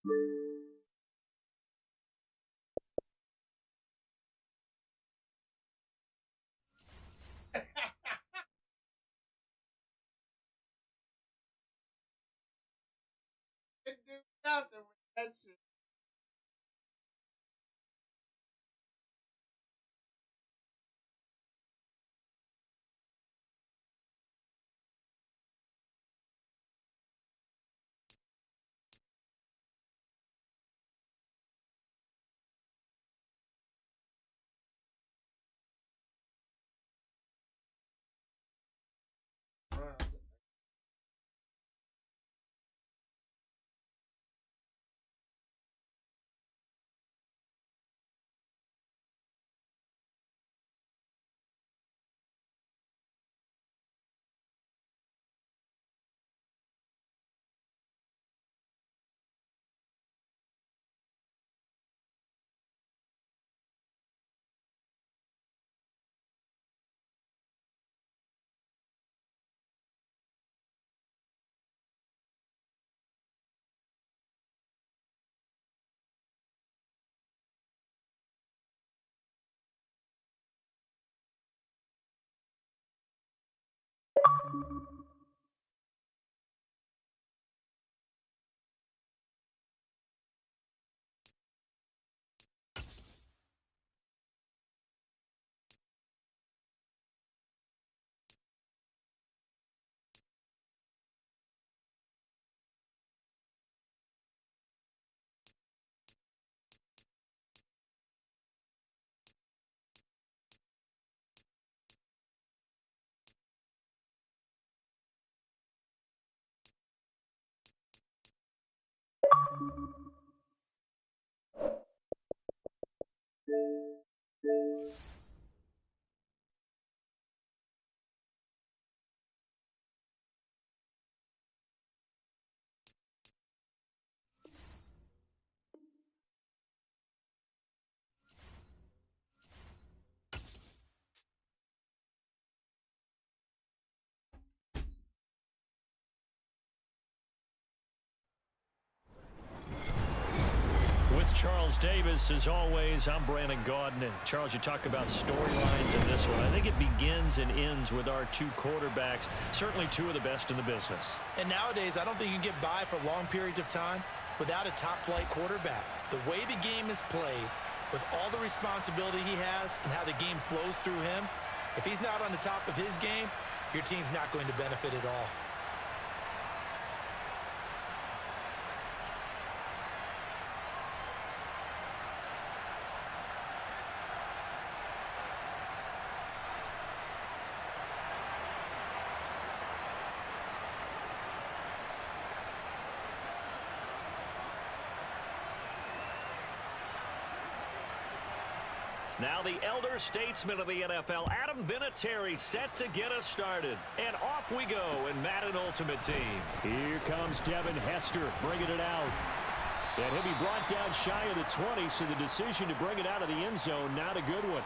Can do nothing with that shit. With Charles Davis, as always, I'm Brandon Gaudin. Charles, you talk about storylines in this one. I think it begins and ends with our two quarterbacks, certainly two of the best in the business. And nowadays, I don't think you can get by for long periods of time without a top-flight quarterback. The way the game is played, with all the responsibility he has and how the game flows through him, if he's not on the top of his game, your team's not going to benefit at all. Now the elder statesman of the NFL, Adam Vinatieri, set to get us started. And off we go in Madden Ultimate Team. Here comes Devin Hester bringing it out. And he'll be brought down shy of the 20, so the decision to bring it out of the end zone, not a good one.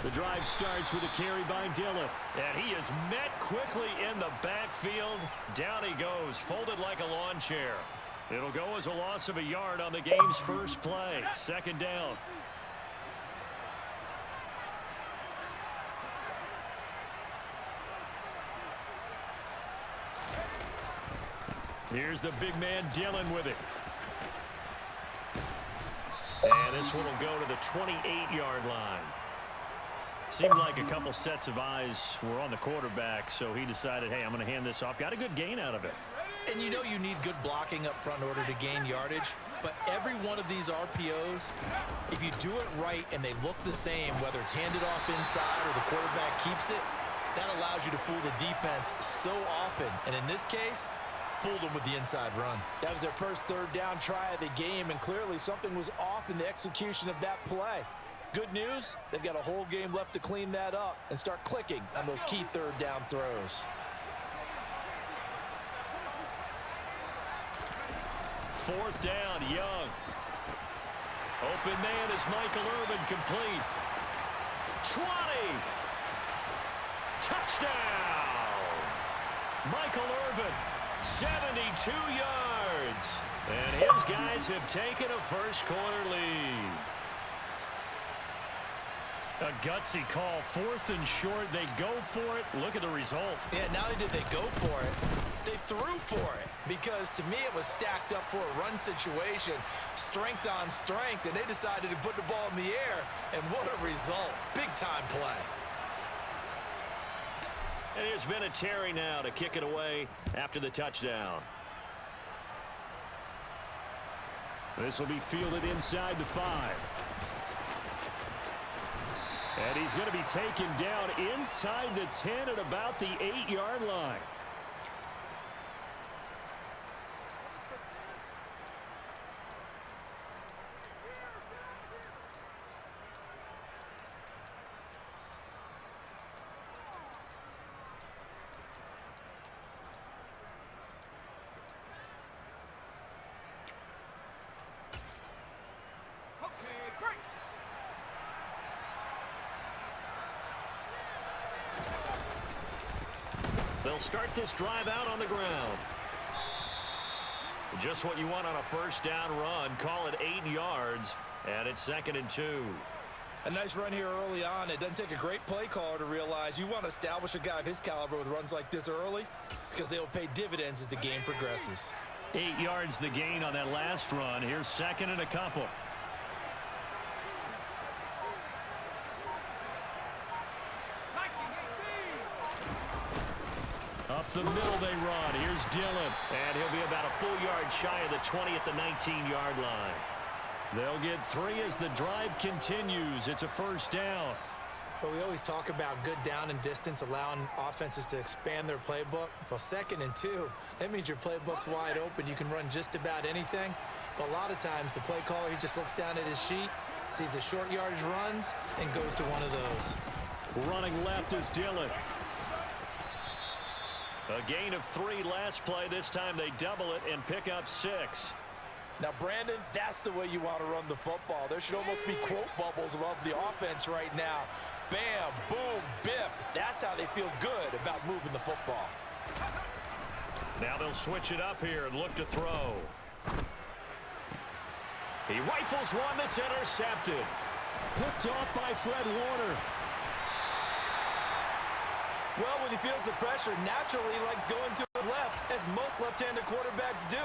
The drive starts with a carry by Dillon. And he is met quickly in the backfield. Down he goes, folded like a lawn chair. It'll go as a loss of a yard on the game's first play. Second down. Here's the big man Dillon with it. And this one will go to the 28-yard line. Seemed like a couple sets of eyes were on the quarterback, so he decided, hey, I'm going to hand this off. Got a good gain out of it. And you know you need good blocking up front in order to gain yardage. But every one of these RPOs, if you do it right and they look the same, whether it's handed off inside or the quarterback keeps it, that allows you to fool the defense so often. And in this case, fooled him with the inside run. That was their first third down try of the game, and clearly something was off in the execution of that play. Good news, they've got a whole game left to clean that up and start clicking on those key third down throws. Fourth down, Young. Open man is Michael Irvin, complete. 20. Touchdown. Michael Irvin, 72 yards. And his guys have taken a first quarter lead. A gutsy call, 4th and short. They go for it. Look at the result. Yeah, not only did they go for it, they threw for it. Because to me, it was stacked up for a run situation, strength on strength, and they decided to put the ball in the air. And what a result. Big-time play. And here's Vinatieri now to kick it away after the touchdown. This will be fielded inside the 5. And he's going to be taken down inside the 10 at about the 8-yard line. They'll start this drive out on the ground. Just what you want on a first down run. Call it 8 yards, and it's 2nd and 2. A nice run here early on. It doesn't take a great play caller to realize you want to establish a guy of his caliber with runs like this early because they will pay dividends as the game progresses. 8 yards the gain on that last run. Here's 2nd and a couple. Up the middle they run. Here's Dillon. And he'll be about a full yard shy of the 20 at the 19-yard line. They'll get 3 as the drive continues. It's a first down. But we always talk about good down and distance, allowing offenses to expand their playbook. Well, 2nd and 2, that means your playbook's wide open. You can run just about anything. But a lot of times the play caller, he just looks down at his sheet, sees the short yardage runs, and goes to one of those. Running left is Dillon. A gain of 3 last play. This time they double it and pick up 6. Now, Brandon, that's the way you want to run the football. There should almost be quote bubbles above the offense right now. Bam, boom, biff. That's how they feel good about moving the football. Now they'll switch it up here and look to throw. He rifles one that's intercepted. Picked off by Fred Warner. Well, when he feels the pressure, naturally he likes going to his left, as most left-handed quarterbacks do.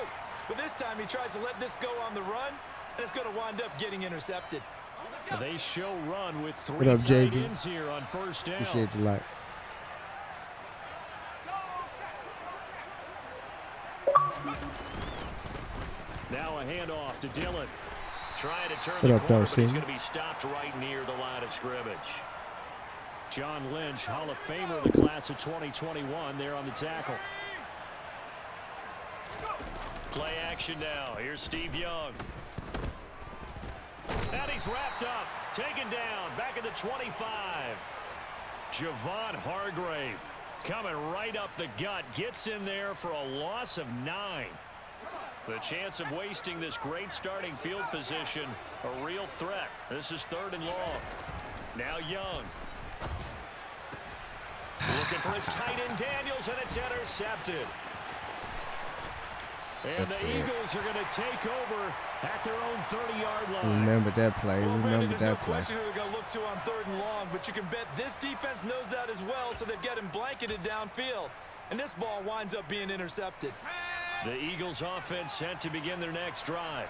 But this time he tries to let this go on the run, and it's going to wind up getting intercepted. They show run with 3 What up, tight JB? ends here on first down. Appreciate the like. Now a handoff to Dillon. Trying to turn What the up, corner, but he's Darcy? going to be stopped right near the line of scrimmage. John Lynch, Hall of Famer of the class of 2021, there on the tackle. Play action now. Here's Steve Young. And he's wrapped up. Taken down. Back at the 25. Javon Hargrave coming right up the gut. Gets in there for a loss of 9. The chance of wasting this great starting field position, a real threat. This is 3rd and long. Now Young. Looking for his tight end Daniels, and it's intercepted. And the Eagles are going to take over at their own 30-yard line. Remember that play. Well, Brandon, Remember there's no that play. question who they're going to look to on 3rd and long, but you can bet this defense knows that as well, so they've got him blanketed downfield. And this ball winds up being intercepted. The Eagles offense set to begin their next drive.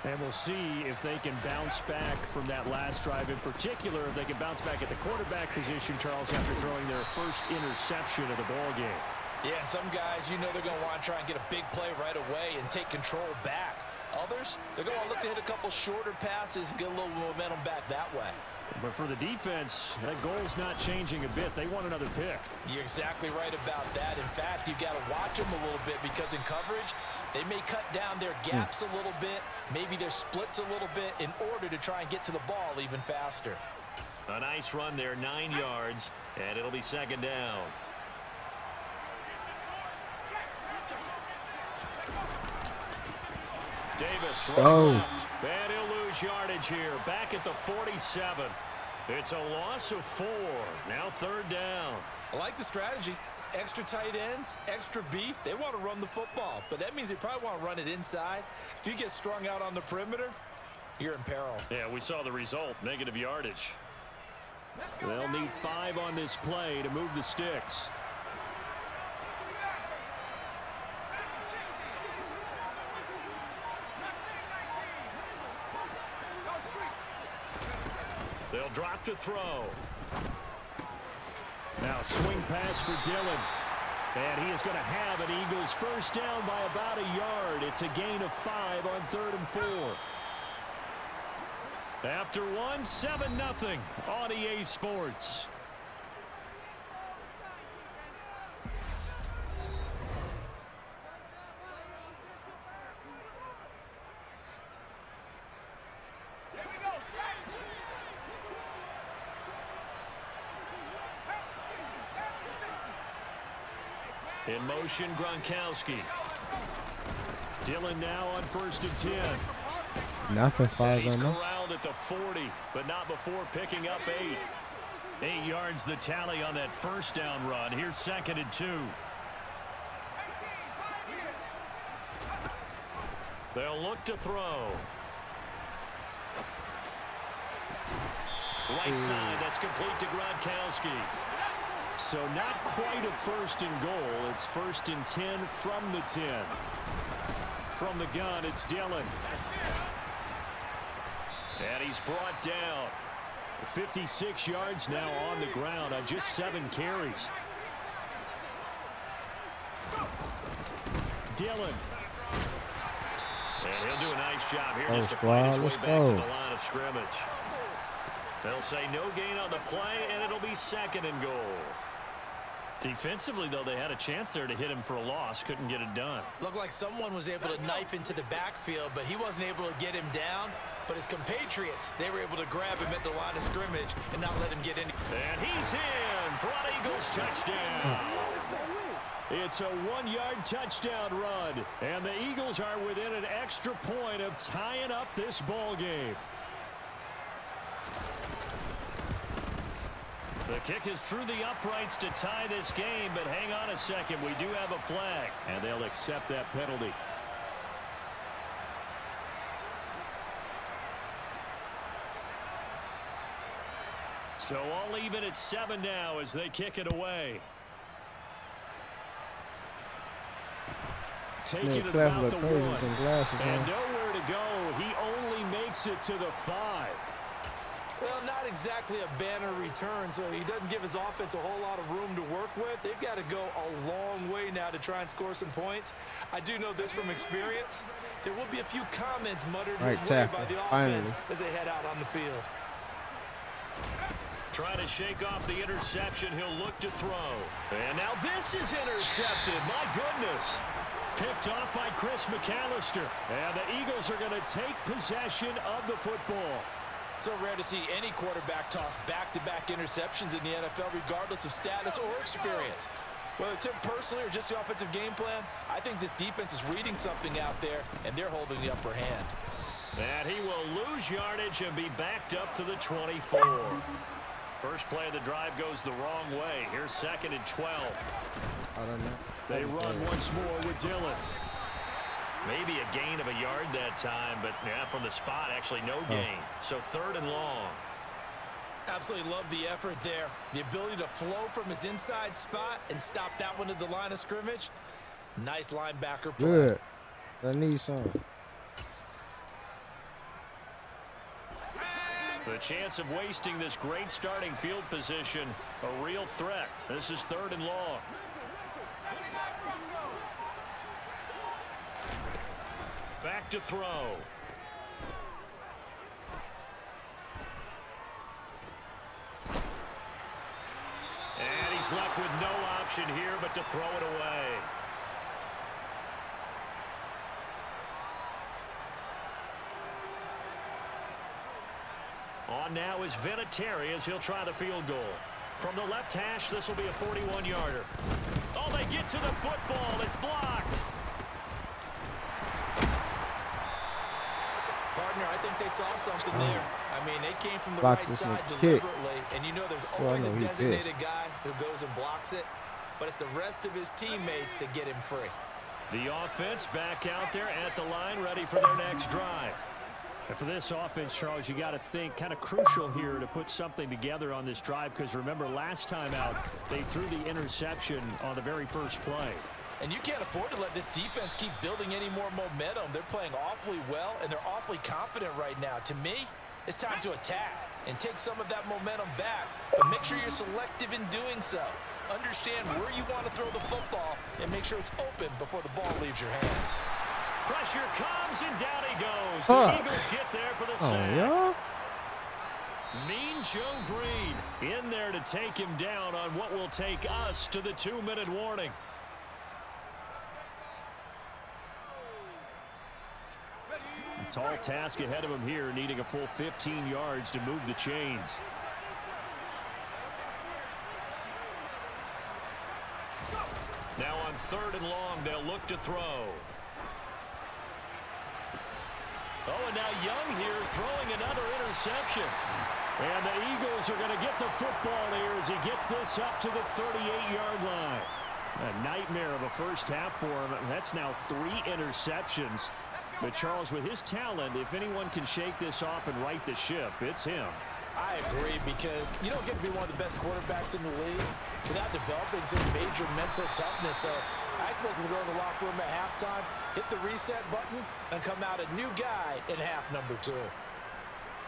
And we'll see if they can bounce back from that last drive. In particular, if they can bounce back at the quarterback position, Charles, after throwing their first interception of the ball game. Yeah, and some guys, you know they're going to want to try and get a big play right away and take control back. Others, they're going to look to hit a couple shorter passes and get a little momentum back that way. But for the defense, that goal's not changing a bit. They want another pick. You're exactly right about that. In fact, you've got to watch them a little bit because in coverage, they may cut down their gaps a little bit, maybe their splits a little bit in order to try and get to the ball even faster. A nice run there, 9 yards, and it'll be second down. Davis left, and he'll lose yardage here, back at the 47. It's a loss of 4. Now third down. I like the strategy. Extra tight ends, extra beef. They want to run the football, but that means they probably want to run it inside. If you get strung out on the perimeter, you're in peril. Yeah, we saw the result, negative yardage. They'll need 5 on this play to move the sticks. They'll drop to throw. Now swing pass for Dillon. And he is going to have an Eagles first down by about a yard. It's a gain of 5 on 3rd and 4. After 1, 7-0 on EA Sports. In motion, Gronkowski. Dillon now on 1st and 10. Nothing 5 He's on them. corralled at the 40, but not before picking up 8. 8 yards the tally on that first down run. Here's 2nd and 2. They'll look to throw. Right side, that's complete to Gronkowski. So not quite a 1st and goal. It's 1st and 10 from the 10. From the gun, it's Dillon. And he's brought down. 56 yards now on the ground on just 7 carries. Dillon. And he'll do a nice job here just to fight his way back to the line of scrimmage. They'll say no gain on the play, and it'll be 2nd and goal. Defensively, though, they had a chance there to hit him for a loss. Couldn't get it done. Looked like someone was able to knife into the backfield, but he wasn't able to get him down. But his compatriots, they were able to grab him at the line of scrimmage and not let him get in. And he's in for an Eagles touchdown. It's a 1-yard touchdown run, and the Eagles are within an extra point of tying up this ball game. The kick is through the uprights to tie this game, but hang on a second. We do have a flag, and they'll accept that penalty. So all even at 7 now as they kick it away. Taking it about the 1, and nowhere to go. He only makes it to the 5. Well, not exactly a banner return, so he doesn't give his offense a whole lot of room to work with. They've got to go a long way now to try and score some points. I do know this from experience. There will be a few comments muttered his way by the offense as they head out on the field. Trying to shake off the interception. He'll look to throw. And now this is intercepted. My goodness. Picked off by Chris McAllister. And the Eagles are going to take possession of the football. So rare to see any quarterback toss back-to-back interceptions in the NFL, regardless of status or experience. Whether it's him personally or just the offensive game plan, I think this defense is reading something out there, and they're holding the upper hand. And he will lose yardage and be backed up to the 24. First play of the drive goes the wrong way. Here's 2nd and 12. I don't know. They run once more with Dillon. Maybe a gain of a yard that time, but yeah, from the spot, actually no gain. So 3rd and long. Absolutely love the effort there. The ability to flow from his inside spot and stop that one at the line of scrimmage. Nice linebacker play. Good. I need some. The chance of wasting this great starting field position, a real threat. This is 3rd and long. Back to throw. He's left with no option here but to throw it away. On now is Vinatieri as he'll try the field goal. From the left hash, this will be a 41-yarder. Oh, they get to the football. It's blocked. Partner, I think they saw something there. I mean, they came from the right side deliberately, and you know there's always a designated guy who goes and blocks it, but it's the rest of his teammates that get him free. The offense back out there at the line, ready for their next drive. And for this offense, Charles, you got to think kind of crucial here to put something together on this drive, because remember last time out they threw the interception on the very first play. And you can't afford to let this defense keep building any more momentum. They're playing awfully well, and they're awfully confident right now. To me, it's time to attack and take some of that momentum back, but make sure you're selective in doing so. Understand where you want to throw the football and make sure it's open before the ball leaves your hands. Pressure comes, and down he goes. The Eagles get there for the sack. Yeah? Mean Joe Green in there to take him down on what will take us to the 2-minute warning. A tall task ahead of him here, needing a full 15 yards to move the chains. Now on 3rd and long, they'll look to throw. Oh, and now Young here throwing another interception. And the Eagles are going to get the football here as he gets this up to the 38-yard line. A nightmare of a first half for him. That's now 3 interceptions. But Charles, with his talent, if anyone can shake this off and right the ship, it's him. I agree, because you don't get to be one of the best quarterbacks in the league without developing some major mental toughness. So I expect him to go in the locker room at halftime, hit the reset button, and come out a new guy in half number 2.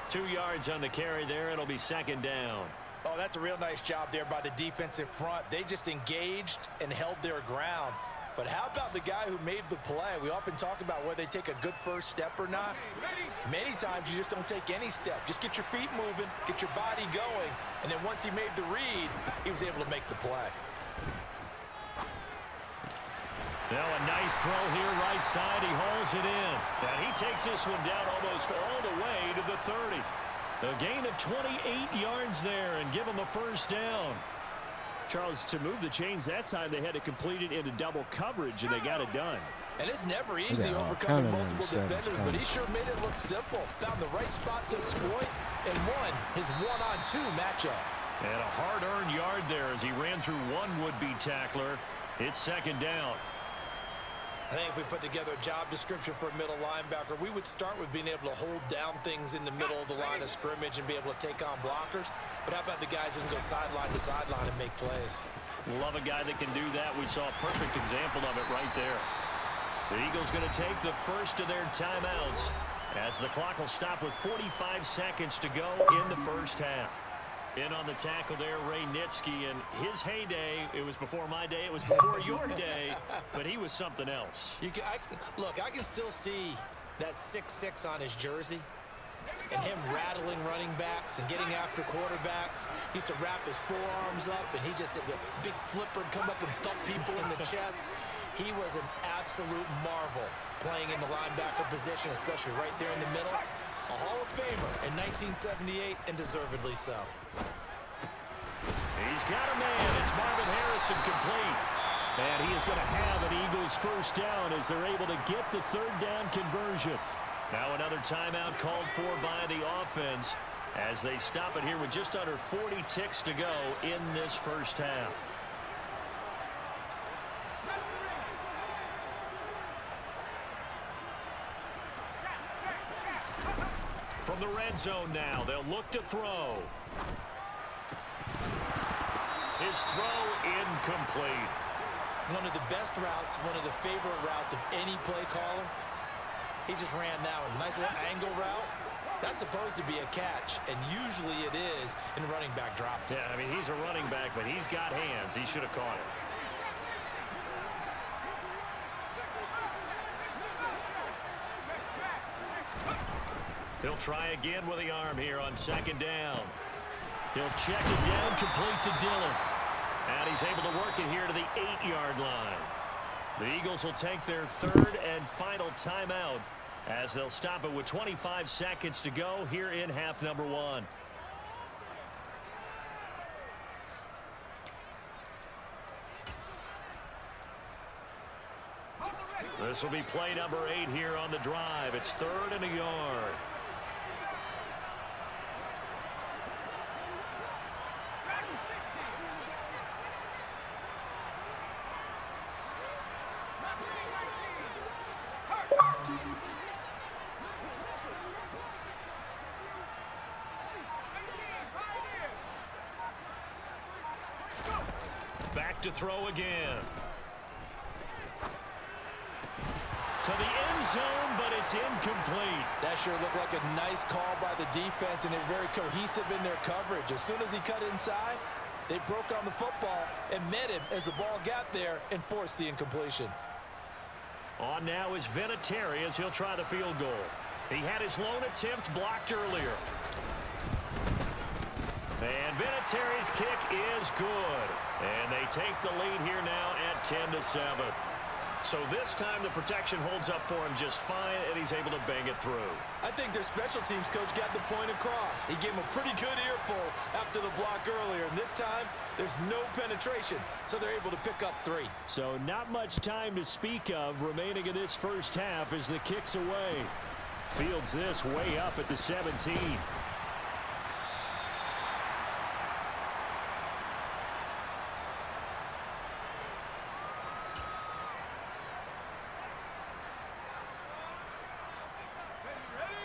2 yards on the carry there. It'll be 2nd down. Oh, that's a real nice job there by the defensive front. They just engaged and held their ground. But how about the guy who made the play? We often talk about whether they take a good first step or not. Many times you just don't take any step. Just get your feet moving, get your body going, and then once he made the read, he was able to make the play. Now a nice throw here right side. He hauls it in. And he takes this one down almost all the way to the 30. A gain of 28 yards there and give him a first down. Charles, to move the chains that time, they had to complete it into double coverage, and they got it done. And it's never easy overcoming multiple defenders, but he sure made it look simple. Found the right spot to exploit and won his one-on-2 matchup. And a hard-earned yard there as he ran through one would-be tackler. It's 2nd down. I think if we put together a job description for a middle linebacker, we would start with being able to hold down things in the middle of the line of scrimmage and be able to take on blockers. But how about the guys who can go sideline to sideline and make plays? Love a guy that can do that. We saw a perfect example of it right there. The Eagles going to take the first of their timeouts as the clock will stop with 45 seconds to go in the first half. In on the tackle there, Ray Nitschke, and his heyday, it was before my day, it was before your day, but he was something else. Look, I can still see that 6'6" on his jersey and him rattling running backs and getting after quarterbacks. He used to wrap his forearms up, and he just had the big flipper and come up and thump people in the chest. He was an absolute marvel playing in the linebacker position, especially right there in the middle. A Hall of Famer in 1978, and deservedly so. He's got a man. It's Marvin Harrison complete. And he is going to have an Eagles first down as they're able to get the 3rd down conversion. Now another timeout called for by the offense as they stop it here with just under 40 ticks to go in this first half. From the red zone now, they'll look to throw. His throw incomplete. One of the best routes, one of the favorite routes of any play caller. He just ran that one. Nice little angle route. That's supposed to be a catch, and usually it is in running back drop. Yeah, I mean, he's a running back, but he's got hands. He should have caught it. He'll try again with the arm here on 2nd down. He'll check it down, complete to Dillon. And he's able to work it here to the 8-yard line. The Eagles will take their third and final timeout as they'll stop it with 25 seconds to go here in half number 1. This will be play number 8 here on the drive. It's 3rd and a yard. Back to throw again. To the end zone, but it's incomplete. That sure looked like a nice call by the defense, and they're very cohesive in their coverage. As soon as he cut inside, they broke on the football and met him as the ball got there and forced the incompletion. On now is Vinatieri as he'll try the field goal. He had his lone attempt blocked earlier. And Vinatieri's kick is good. And they take the lead here now at 10-7. So this time the protection holds up for him just fine, and he's able to bang it through. I think their special teams coach got the point across. He gave him a pretty good earful after the block earlier, and this time there's no penetration, so they're able to pick up 3. So not much time to speak of remaining in this first half as the kick's away. Fields this way up at the 17.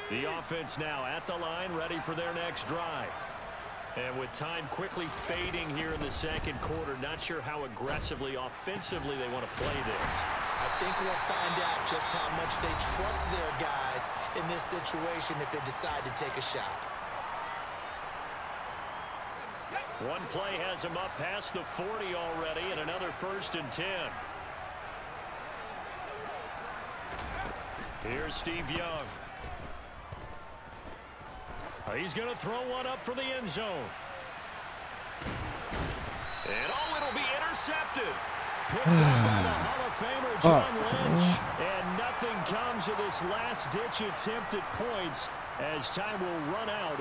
The offense now at the line, ready for their next drive. And with time quickly fading here in the second quarter, not sure how aggressively, offensively they want to play this. I think we'll find out just how much they trust their guys in this situation if they decide to take a shot. One play has him up past the 40 already, and another 1st and 10. Here's Steve Young. He's going to throw one up for the end zone. And it'll be intercepted. Picked up by the Hall of Famer John Lynch. And nothing comes of this last-ditch attempt at points as time will run out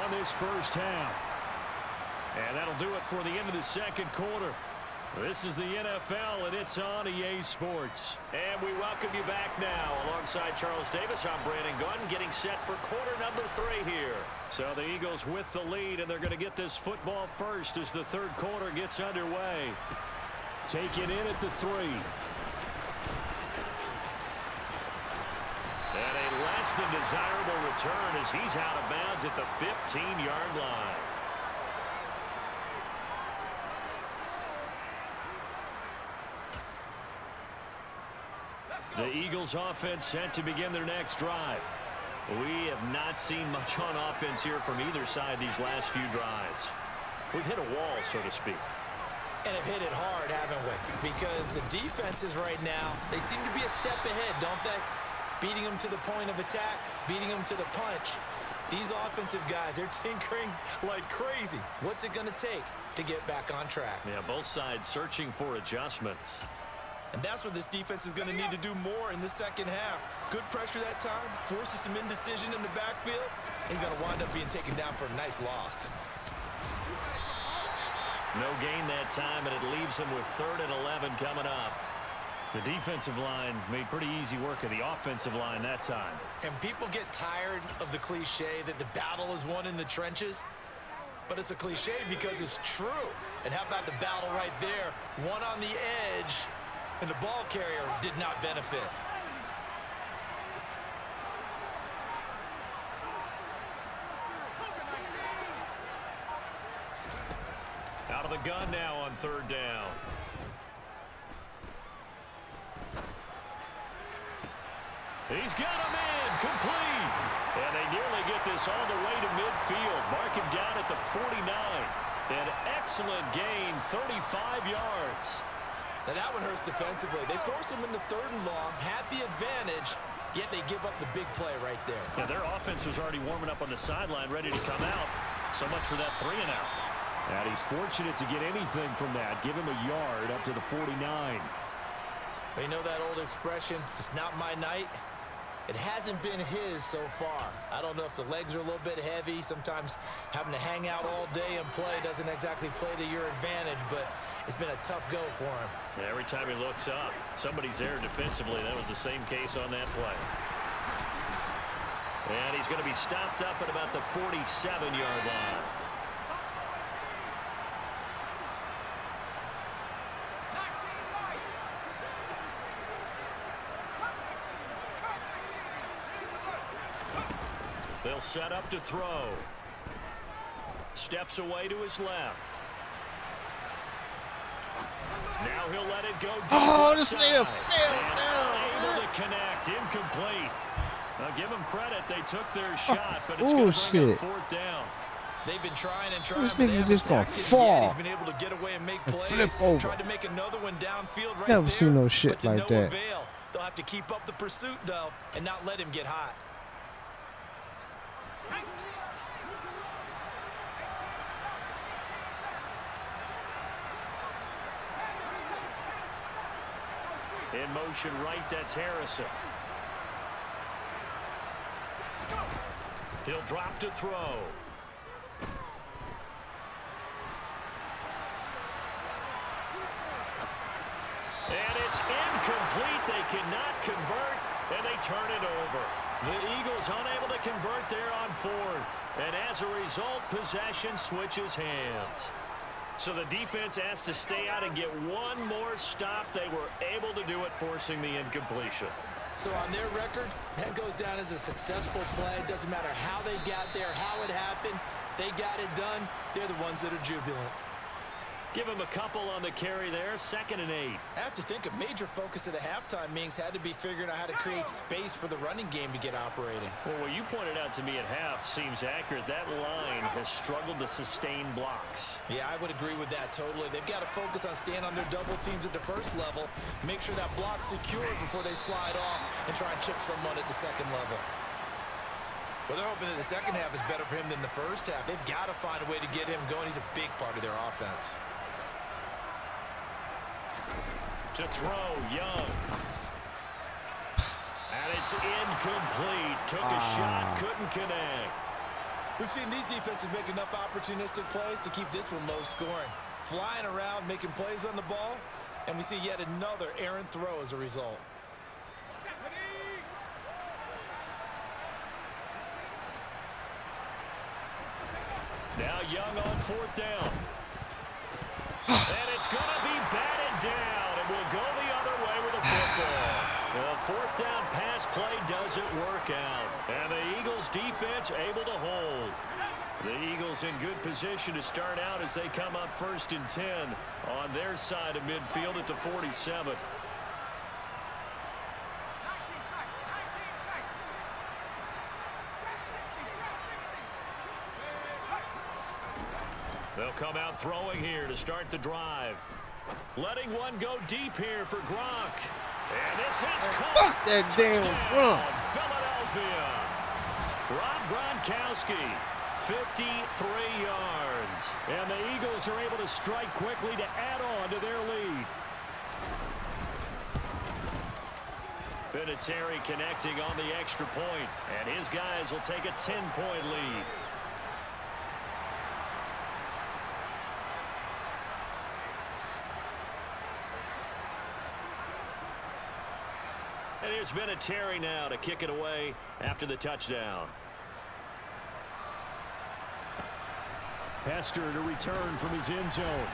on this first half. And that'll do it for the end of the second quarter. This is the NFL, and it's on EA Sports. And we welcome you back now. Alongside Charles Davis, I'm Brandon Gunn, getting set for quarter number 3 here. So the Eagles with the lead, and they're going to get this football first as the third quarter gets underway. Taken in at the 3. And a less than desirable return as he's out of bounds at the 15-yard line. The Eagles offense set to begin their next drive. We have not seen much on offense here from either side these last few drives. We've hit a wall, so to speak. And have hit it hard, haven't we? Because the defenses right now, they seem to be a step ahead, don't they? Beating them to the point of attack, beating them to the punch. These offensive guys, they're tinkering like crazy. What's it going to take to get back on track? Yeah, both sides searching for adjustments. And that's what this defense is going to need to do more in the second half. Good pressure that time, forces some indecision in the backfield. He's going to wind up being taken down for a nice loss. No gain that time, and it leaves him with 3rd and 11 coming up. The defensive line made pretty easy work of the offensive line that time. And people get tired of the cliche that the battle is won in the trenches. But it's a cliche because it's true. And how about the battle right there? One on the edge, and the ball carrier did not benefit. Out of the gun now on 3rd down. He's got him in, complete. And they nearly get this all the way to midfield. Mark him down at the 49. An excellent gain, 35 yards. Now that one hurts defensively. They force him into 3rd and long, had the advantage, yet they give up the big play right there. Yeah, their offense was already warming up on the sideline, ready to come out. So much for that 3-and-out. And he's fortunate to get anything from that. Give him a yard up to the 49. You know that old expression, it's not my night? It hasn't been his so far. I don't know if the legs are a little bit heavy. Sometimes having to hang out all day and play doesn't exactly play to your advantage, but it's been a tough go for him. And every time he looks up, somebody's there defensively. That was the same case on that play. And he's going to be stopped up at about the 47-yard line. They'll set up to throw. Steps away to his left. Now he'll let it go deep. Oh, this inside. nigga fell down. Able to connect. Incomplete. Now give them credit. They took their shot, but it's Oh, going to bring shit. up 4th down. They've been trying and trying, This but they nigga haven't just gonna sacked him fall yet. He's been able to get away and make plays. flip over. Tried to make another one downfield right Never there. seen no shit but to like no that. avail. They'll have to keep up the pursuit, though, and not let him get hot. In motion right, that's Harrison. He'll drop to throw. And it's incomplete. They cannot convert, and they turn it over. The Eagles unable to convert there on 4th. And as a result, possession switches hands. So the defense has to stay out and get one more stop. They were able to do it, forcing the incompletion. So on their record, that goes down as a successful play. Doesn't matter how they got there, how it happened. They got it done. They're the ones that are jubilant. Give him a couple on the carry there. 2nd and 8. I have to think a major focus of the halftime meetings had to be figuring out how to create space for the running game to get operating. Well, what you pointed out to me at half seems accurate. That line has struggled to sustain blocks. Yeah, I would agree with that totally. They've got to focus on staying on their double teams at the first level, make sure that block's secured before they slide off and try and chip someone at the second level. Well, they're hoping that the second half is better for him than the first half. They've got to find a way to get him going. He's a big part of their offense. To throw, Young. And it's incomplete. Took a shot, couldn't connect. We've seen these defenses make enough opportunistic plays to keep this one low scoring. Flying around, making plays on the ball, and we see yet another errant throw as a result. Now Young on 4th down. And it's going to be batted down, and we'll go the other way with the football. The 4th down pass play doesn't work out, and the Eagles defense able to hold. The Eagles in good position to start out as they come up 1st and 10 on their side of midfield at the 47. They'll come out throwing here to start the drive. Letting one go deep here for Gronk. And this is caught. Fuck that damn Gronk. Philadelphia. Rob Gronkowski, 53 yards. And the Eagles are able to strike quickly to add on to their lead. Vinatieri connecting on the extra point, and his guys will take a 10-point lead. And here's Vinatieri now to kick it away after the touchdown. Hester to return from his end zone.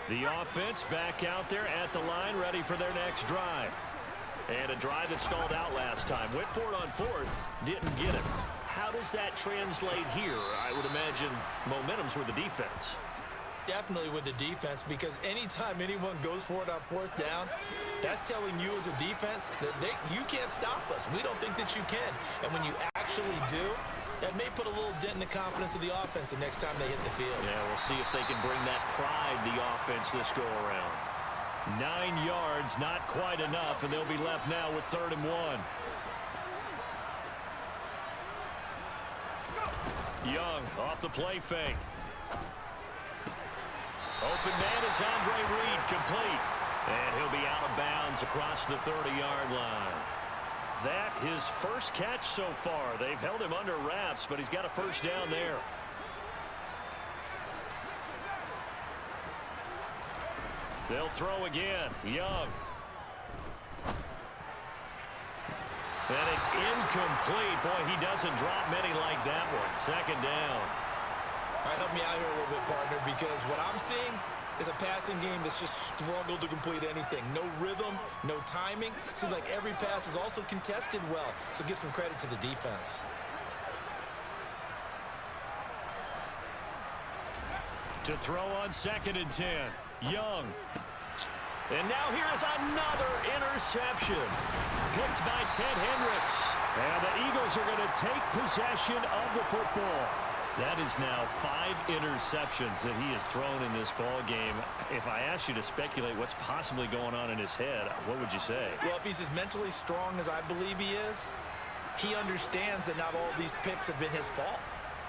The offense back out there at the line, ready for their next drive. And a drive that stalled out last time. Went for it on 4th, didn't get it. How does that translate here? I would imagine momentum's with the defense. Definitely with the defense, because anytime anyone goes for it on 4th down, that's telling you as a defense that you can't stop us. We don't think that you can. And when you actually do, that may put a little dent in the confidence of the offense the next time they hit the field. Yeah, we'll see if they can bring that pride, the offense, this go around. 9 yards, not quite enough, and they'll be left now with 3rd and 1. Young off the play fake. Open man is Andre Reed, complete. And he'll be out of bounds across the 30-yard line. That his first catch so far. They've held him under wraps, but he's got a first down there. They'll throw again. Young. And it's incomplete. Boy, he doesn't drop many like that one. 2nd down. All right, help me out here a little bit, partner, because what I'm seeing is a passing game that's just struggled to complete anything. No rhythm, no timing. Seems like every pass is also contested well, so give some credit to the defense. To throw on 2nd and 10. Young. And now here is another interception. Picked by Ted Hendricks. And the Eagles are going to take possession of the football. That is now 5 interceptions that he has thrown in this ball game. If I asked you to speculate what's possibly going on in his head, what would you say? Well, if he's as mentally strong as I believe he is, he understands that not all of these picks have been his fault.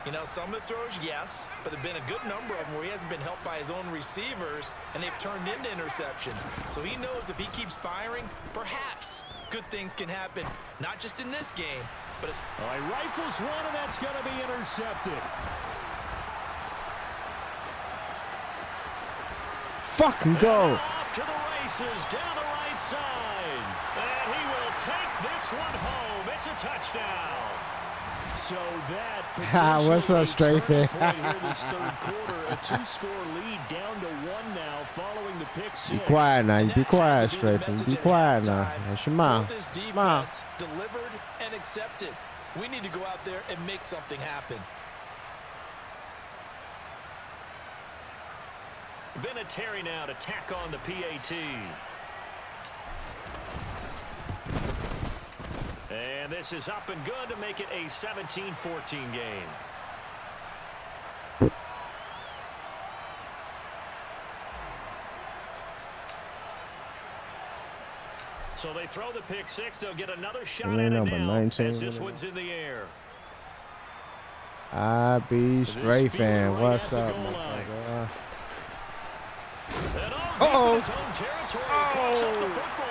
You know, some of the throws, yes, but there have been a good number of them where he hasn't been helped by his own receivers, and they've turned into interceptions. So he knows if he keeps firing, perhaps good things can happen, not just in this game, but it's... All right, rifles one, and that's going to be intercepted. Fucking go. Off to the races, down the right side. And he will take this one home. It's a touchdown. So that what's up, Strafey? here this 3rd quarter, a 2-score lead down to 1 now following the pick 6. Be quiet now. You be quiet, Strafey. Be quiet now. That's your mom. This defense delivered and accepted. We need to go out there and make something happen. Vinatieri now to tack on the PAT. And this is up and good to make it a 17-14 game. So they throw the pick 6. They'll get another shot at it now 19, as this one's in the air. I be straight fan. What's up, motherfucker? Uh-oh. His own territory, coughs up the football.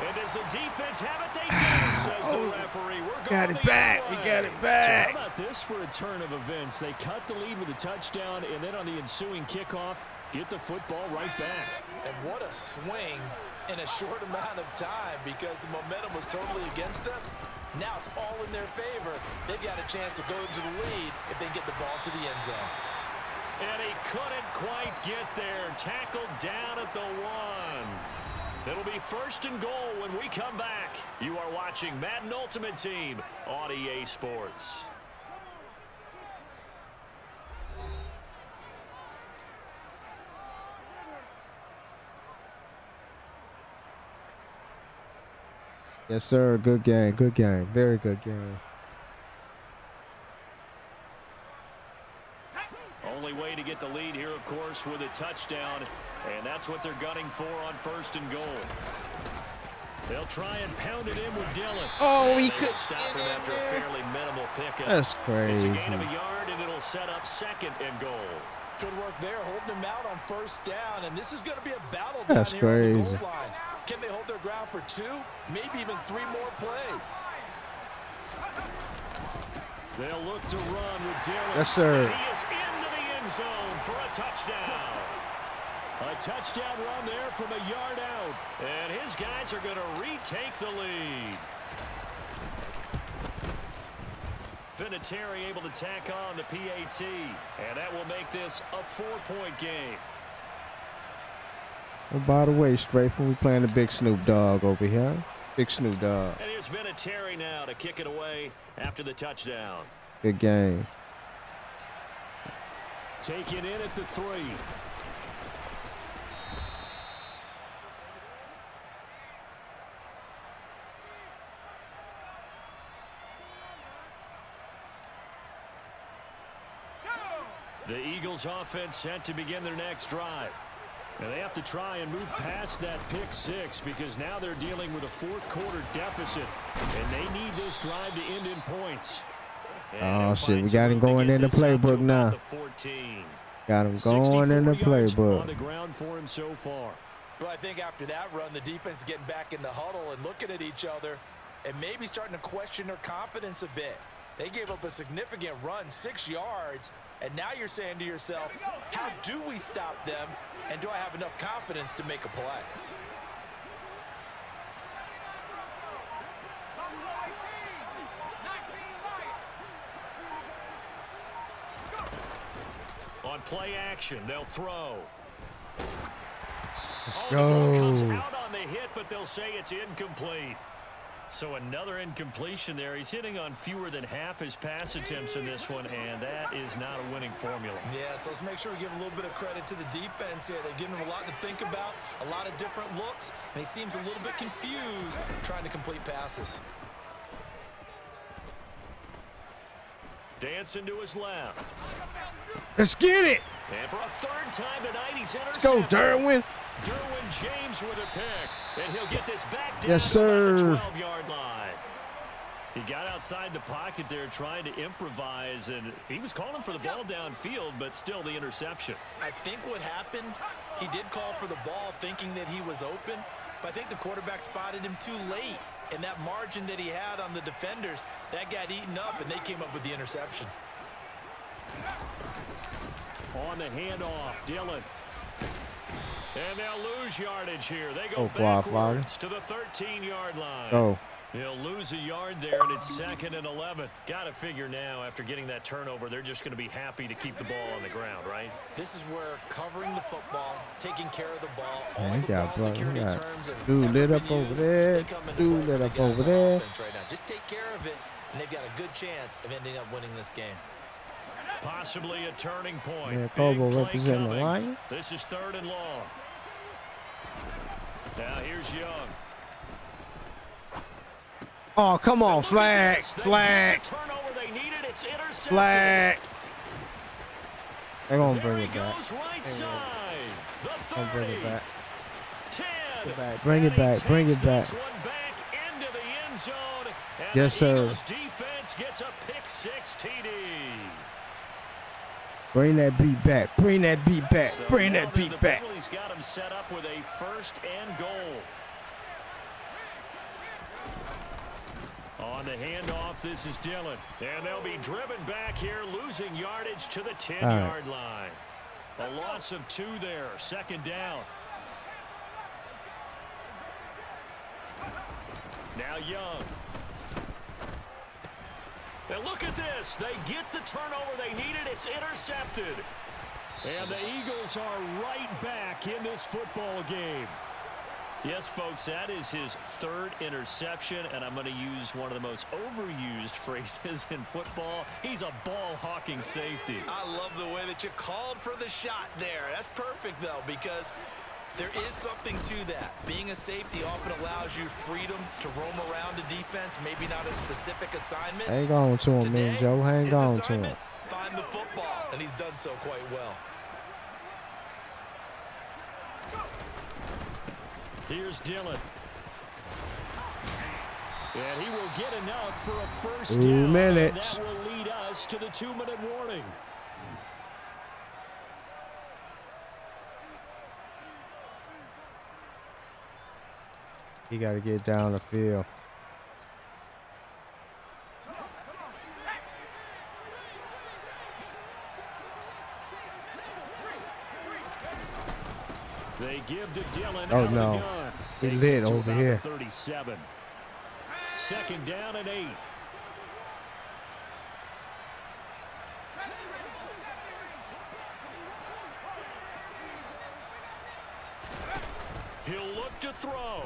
And does the defense have it? They do, says the referee. We're going Got it back. We got it back. So how about this for a turn of events? They cut the lead with a touchdown, and then on the ensuing kickoff, get the football right back. And what a swing in a short amount of time, because the momentum was totally against them. Now it's all in their favor. They've got a chance to go into the lead if they get the ball to the end zone. And he couldn't quite get there. Tackled down at the 1. It'll be 1st and goal when we come back. You are watching Madden Ultimate Team on EA Sports. Yes, sir. Good game. Good game. Very good game. Only way to get the lead here, of course, with a touchdown. And that's what they're gunning for on 1st and goal. They'll try and pound it in with Dillon. Oh, he could stop him after a fairly minimal pickup. That's crazy. It's a gain of a yard, and it'll set up 2nd and goal. Good work there, holding him out on 1st down, and this is going to be a battle down That's here crazy. on the goal line. Can they hold their ground for 2, maybe even 3 more plays? They'll look to run with Dillon. Yes, sir. And he is into the end zone for a touchdown. A touchdown run there from a yard out. And his guys are going to retake the lead. Vinatieri able to tack on the PAT. And that will make this a 4-point game. Oh, by the way, Strafey, we playing the big Snoop Dogg over here. Big Snoop Dogg. And here's Vinatieri now to kick it away after the touchdown. Good game. Taken in at the 3. The Eagles offense set to begin their next drive. And they have to try and move past that pick six because now they're dealing with a fourth-quarter deficit, and they need this drive to end in points. Oh, shit, we got him going in the playbook now. Got him going in the playbook. On the ground for him so far. Well, I think after that run, the defense is getting back in the huddle and looking at each other and maybe starting to question their confidence a bit. They gave up a significant run, 6 yards, and now you're saying to yourself, how do we stop them, and do I have enough confidence to make a play? On play action, they'll throw. Let's The ball comes go. out on the hit, but they'll say it's incomplete. So another incompletion there. He's hitting on fewer than half his pass attempts in this one, and that is not a winning formula. Yeah, so let's make sure we give a little bit of credit to the defense here. They're giving him a lot to think about, a lot of different looks, and he seems a little bit confused trying to complete passes. Dancing to his left. Let's get it. And for a third time tonight, he's Let's go, intercepted. Derwin. Derwin James with a pick, and he'll get this back down Yes, to about sir. the 12-yard line. He got outside the pocket there trying to improvise, and he was calling for the ball downfield, but still the interception. I think what happened, he did call for the ball thinking that he was open, but I think the quarterback spotted him too late. And that margin that he had on the defenders, that got eaten up, and they came up with the interception. On the handoff, Dillon. And they'll lose yardage here. They go Wow, backwards to the 13-yard line. Oh. They'll lose a yard there, and it's 2nd and 11. Got to figure now, after getting that turnover, they're just going to be happy to keep the ball on the ground, right? This is where covering the football, taking care of the ball, all Man, the ball security got terms have dude lit never up been over used. there. They come into Dude play lit for up the guys over on there. offense right now. Just take care of it, and they've got a good chance of ending up winning this game. Possibly a turning point. Yeah, Big Kobo play representing the coming. Lions. This is 3rd and long. Now here's Young. Oh, come on. Look at Flag. this. They Flag. get the turnover they needed. It's intercepted. Flag. They're going to There bring he it back. goes right side. The 30. They'll bring it back. 10. Bring it back. Bring it back. This one back into the end zone. And Yes, the sir. Eagles defense gets a pick-6 TD. Bring that beat back. Bring that beat back. So Bring now that beat the back. Bengals got him set up with a 1st and goal. On the handoff, this is Dillon. And they'll be driven back here, losing yardage to the 10-yard line. A loss of 2 there, 2nd down. Now Young. And look at this. They get the turnover they needed. It's intercepted. And the Eagles are right back in this football game. Yes, folks, that is his 3rd interception, and I'm going to use one of the most overused phrases in football. He's a ball-hawking safety. I love the way that you called for the shot there. That's perfect, though, because there is something to that. Being a safety often allows you freedom to roam around the defense, maybe not a specific assignment. Hang on to him, Today, man, Joe. Hang his on to assignment, him. find the football, and he's done so quite well. Here's Dillon. And he will get enough for a 1st 2 down. minutes. And that will lead us to the 2-minute warning. He got to get down the field. They give to Dillon. Oh, out of the no. gun. He Takes lit it to over about here. the 37. 2nd down and 8. He'll look to throw.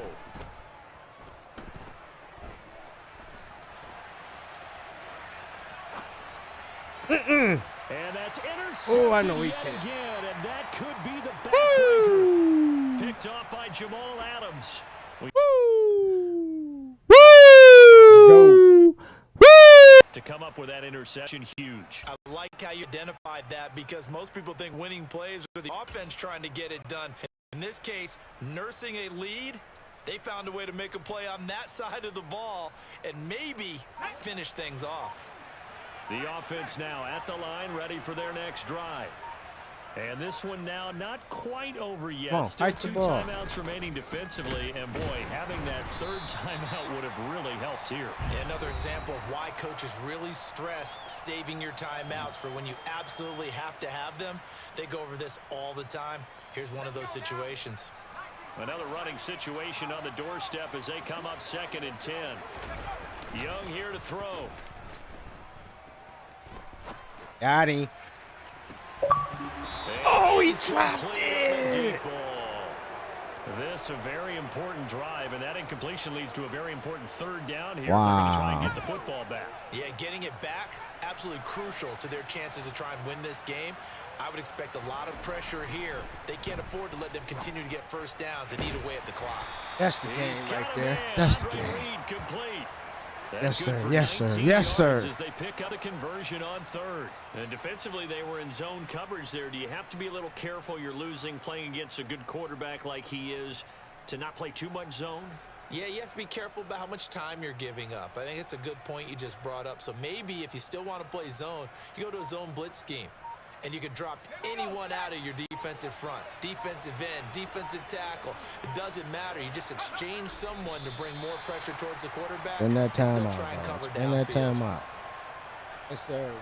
And that's intercepted Oh, I know he yet can. again, and that could be the backbreaker. Picked off by Jamal Adams. Go. To come up with that interception, huge. I like how you identified that because most people think winning plays are the offense trying to get it done. In this case, nursing a lead, they found a way to make a play on that side of the ball and maybe finish things off. The offense now at the line, ready for their next drive. And this one now not quite over yet. Still 2 timeouts remaining defensively. And, boy, having that third timeout would have really helped here. Another example of why coaches really stress saving your timeouts for when you absolutely have to have them. They go over this all the time. Here's one of those situations. Another running situation on the doorstep as they come up 2nd and 10. Young here to throw. Got him. Oh, he dropped it. This a very important drive, and that incompletion leads to a very important 3rd down here. Wow. If they're going to try and get the football back. Yeah, getting it back, absolutely crucial to their chances to try and win this game. I would expect a lot of pressure here. They can't afford to let them continue to get first downs and eat away at the clock. That's the game right there. That's the game. Read complete. Yes, sir. Yes, sir. Yes, sir. As they pick up a conversion on 3rd. And defensively, they were in zone coverage there. Do you have to be a little careful? You're losing, playing against a good quarterback like he is, to not play too much zone? Yeah, you have to be careful about how much time you're giving up. I think it's a good point you just brought up. So maybe if you still want to play zone, you go to a zone blitz scheme. And you can drop anyone out of your defensive front, defensive end, defensive tackle. It doesn't matter. You just exchange someone to bring more pressure towards the quarterback. In that and timeout. try and cover In that downfield. timeout. Yes, sir.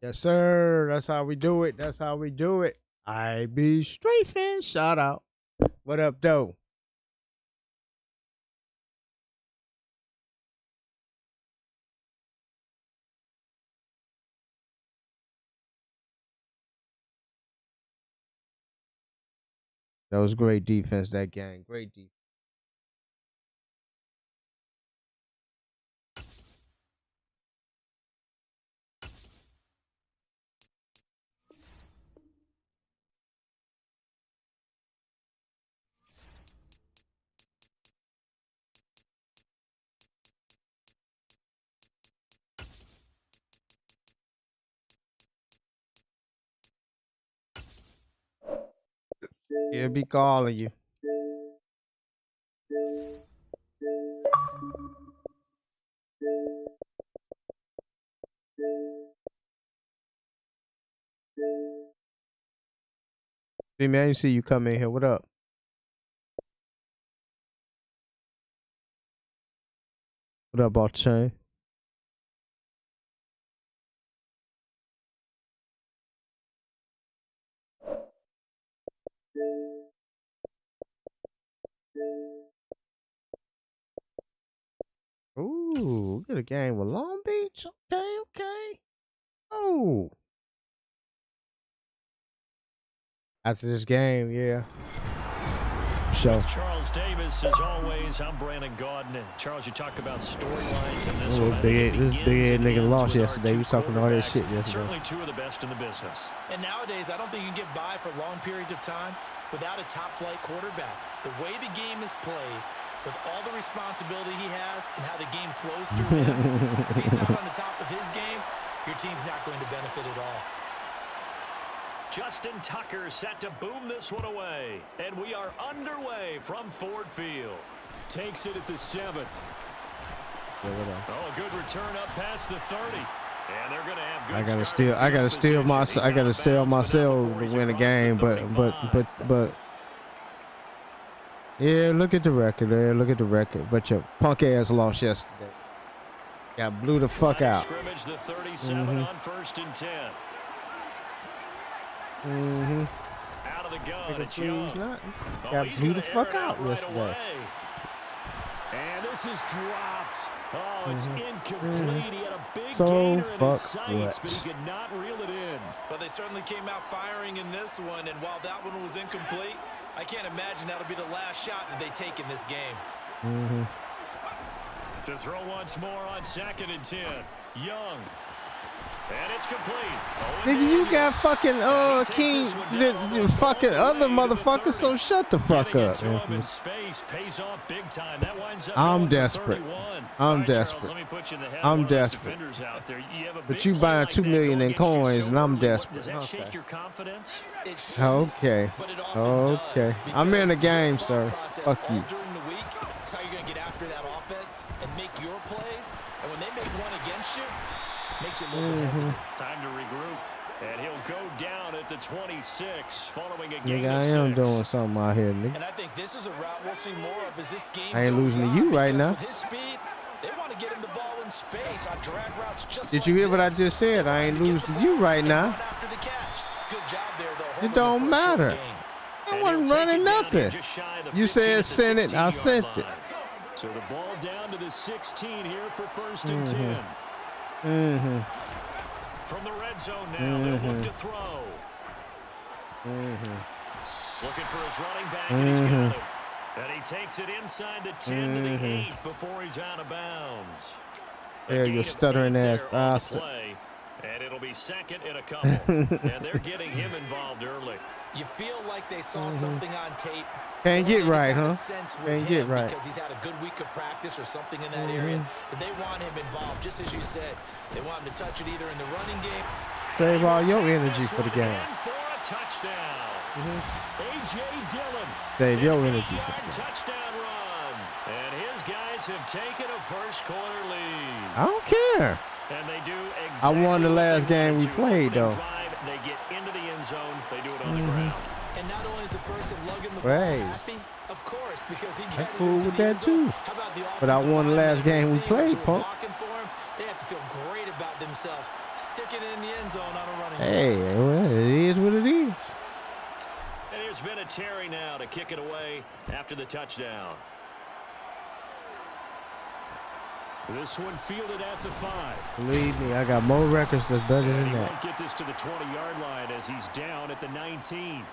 Yes, sir. That's how we do it. That's how we do it. I be strafing. Shout out. What up, though? That was great defense, that game. Great defense. He'll be calling you. See, man, you see you come in here. What up? What up, Boss Chain? Ooh, get a game with Long Beach. Okay, okay. Oh. After this game, yeah. Sure. With Charles Davis, as always, I'm Brandon Gaudin. Charles, you talk about storylines in this one. This big head nigga lost yesterday. He was talking all that shit yesterday. Certainly 2 of the best in the business. And nowadays, I don't think you can get by for long periods of time without a top-flight quarterback. The way the game is played, with all the responsibility he has and how the game flows through him, if he's not on the top of his game, your team's not going to benefit at all. Justin Tucker set to boom this one away. And we are underway from Ford Field. Takes it at the 7. Oh, good return up past the 30. And they're going to have good I gotta steal myself to win a game, but yeah, look at the record there. Look at the record. But your punk ass lost yesterday. Got blew the fuck out. Scrimmage the 37 on 1st and 10. Out of the gun. It's Young. Got blew the fuck out yesterday. And this is dropped. Oh, it's incomplete. He had a big So gainer in his fuck sights, but he could not reel it in. But they certainly came out firing in this one, and while that one was incomplete, I can't imagine that'll be the last shot that they take in this game. To throw once more on 2nd and 10. Young. And it's complete. Nigga, you got fucking King, the fucking other motherfucker. So shut the fuck up. Space pays off big time. That winds up I'm desperate. I'm desperate. I'm desperate. But you buying $2 million in coins, and I'm desperate. Does that shake your confidence? Okay. Okay. I'm in the game, sir. Fuck you. During the week, it's how you're gonna get after that offense and make your plays. And when they make one against you, makes you a little bit hesitant. Time to regroup. And he'll go down at the 26 following a game Nigga, I am doing something out here, nigga. And I think this is a route we'll see more of as this game I ain't goes losing to on, you right now. with his speed, they want to get him the ball in space on drag routes just Did you hear what I just said? I ain't losing to you right now. after the catch. Good job there, though. It don't matter. I wasn't running nothing. You said send it, I sent it. So the ball down to the 16 here for 1st and 10. From the red zone now, they'll look to throw. Looking for his running back, and he's got it. And he takes it inside the 10 to the 8 before he's out of bounds. There, you stuttering ass bastard. And it'll be 2nd and a couple. And they're getting him involved early. You feel like they saw something on tape. Can't get right, huh? Can't get right. Because he's had a good week of practice or something in that area. That they want him involved, just as you said. They want him to touch it either in the running game. Save all your energy for the game. For a touchdown. A.J. Dillon. Save your energy for the game. Touchdown run. And his guys have taken a first-quarter lead. I don't care. And they do exactly I won the last game we played, though. They get into the end zone. They do it on the ground. And not only is the person lugging the Praise. ball happy, of course, because he I'm got cool with that too. But I won the last game we played, punk. They have to feel great about themselves, sticking it in the end zone on a running Hey, well, it is what it is. And here's Vinatieri now to kick it away after the touchdown. This one fielded at the 5. Believe me, I got more records that's better than He that. won't get this to the 20-yard line as he's down at the 19.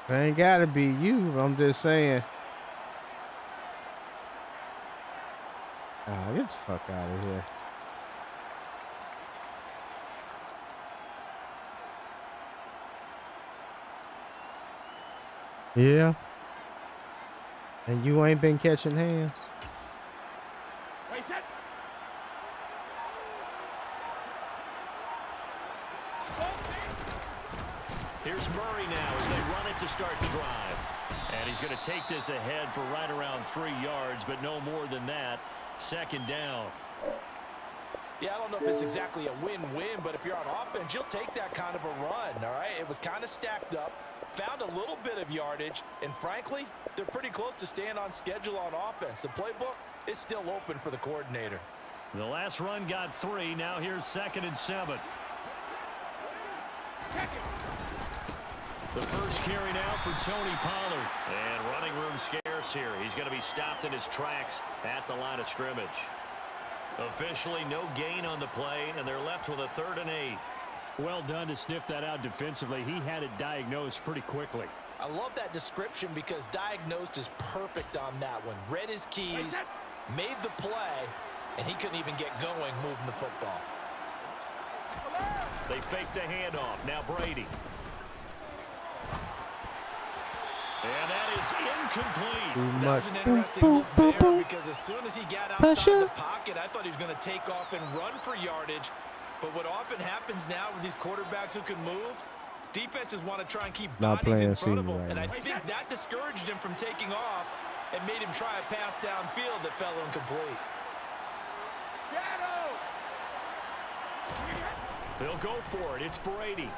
It ain't gotta be you. I'm just saying. Ah, get the fuck out of here. Yeah. And you ain't been catching hands. Here's Murray now as they run it to start the drive. And he's going to take this ahead for right around 3 yards, but no more than that. 2nd down. Yeah, I don't know if it's exactly a win-win, but if you're on offense, you'll take that kind of a run, all right? It was kind of stacked up, found a little bit of yardage, and frankly, they're pretty close to staying on schedule on offense. The playbook is still open for the coordinator. The last run got 3. Now here's 2nd and 7. The first carry now for Tony Pollard. And running room scarce here. He's going to be stopped in his tracks at the line of scrimmage. Officially no gain on the play, and they're left with a 3rd and 8. Well done to sniff that out defensively. He had it diagnosed pretty quickly. I love that description because diagnosed is perfect on that one. Read his keys, made the play, and he couldn't even get going moving the football. They fake the handoff. Now Brady. And that is incomplete. That was an interesting look there because as soon as he got outside the pocket, I thought he was going to take off and run for yardage. But what often happens now with these quarterbacks who can move, defenses want to try and keep bodies in front of them. And I think that discouraged him from taking off and made him try a pass downfield that fell incomplete. They'll go for it. It's Brady.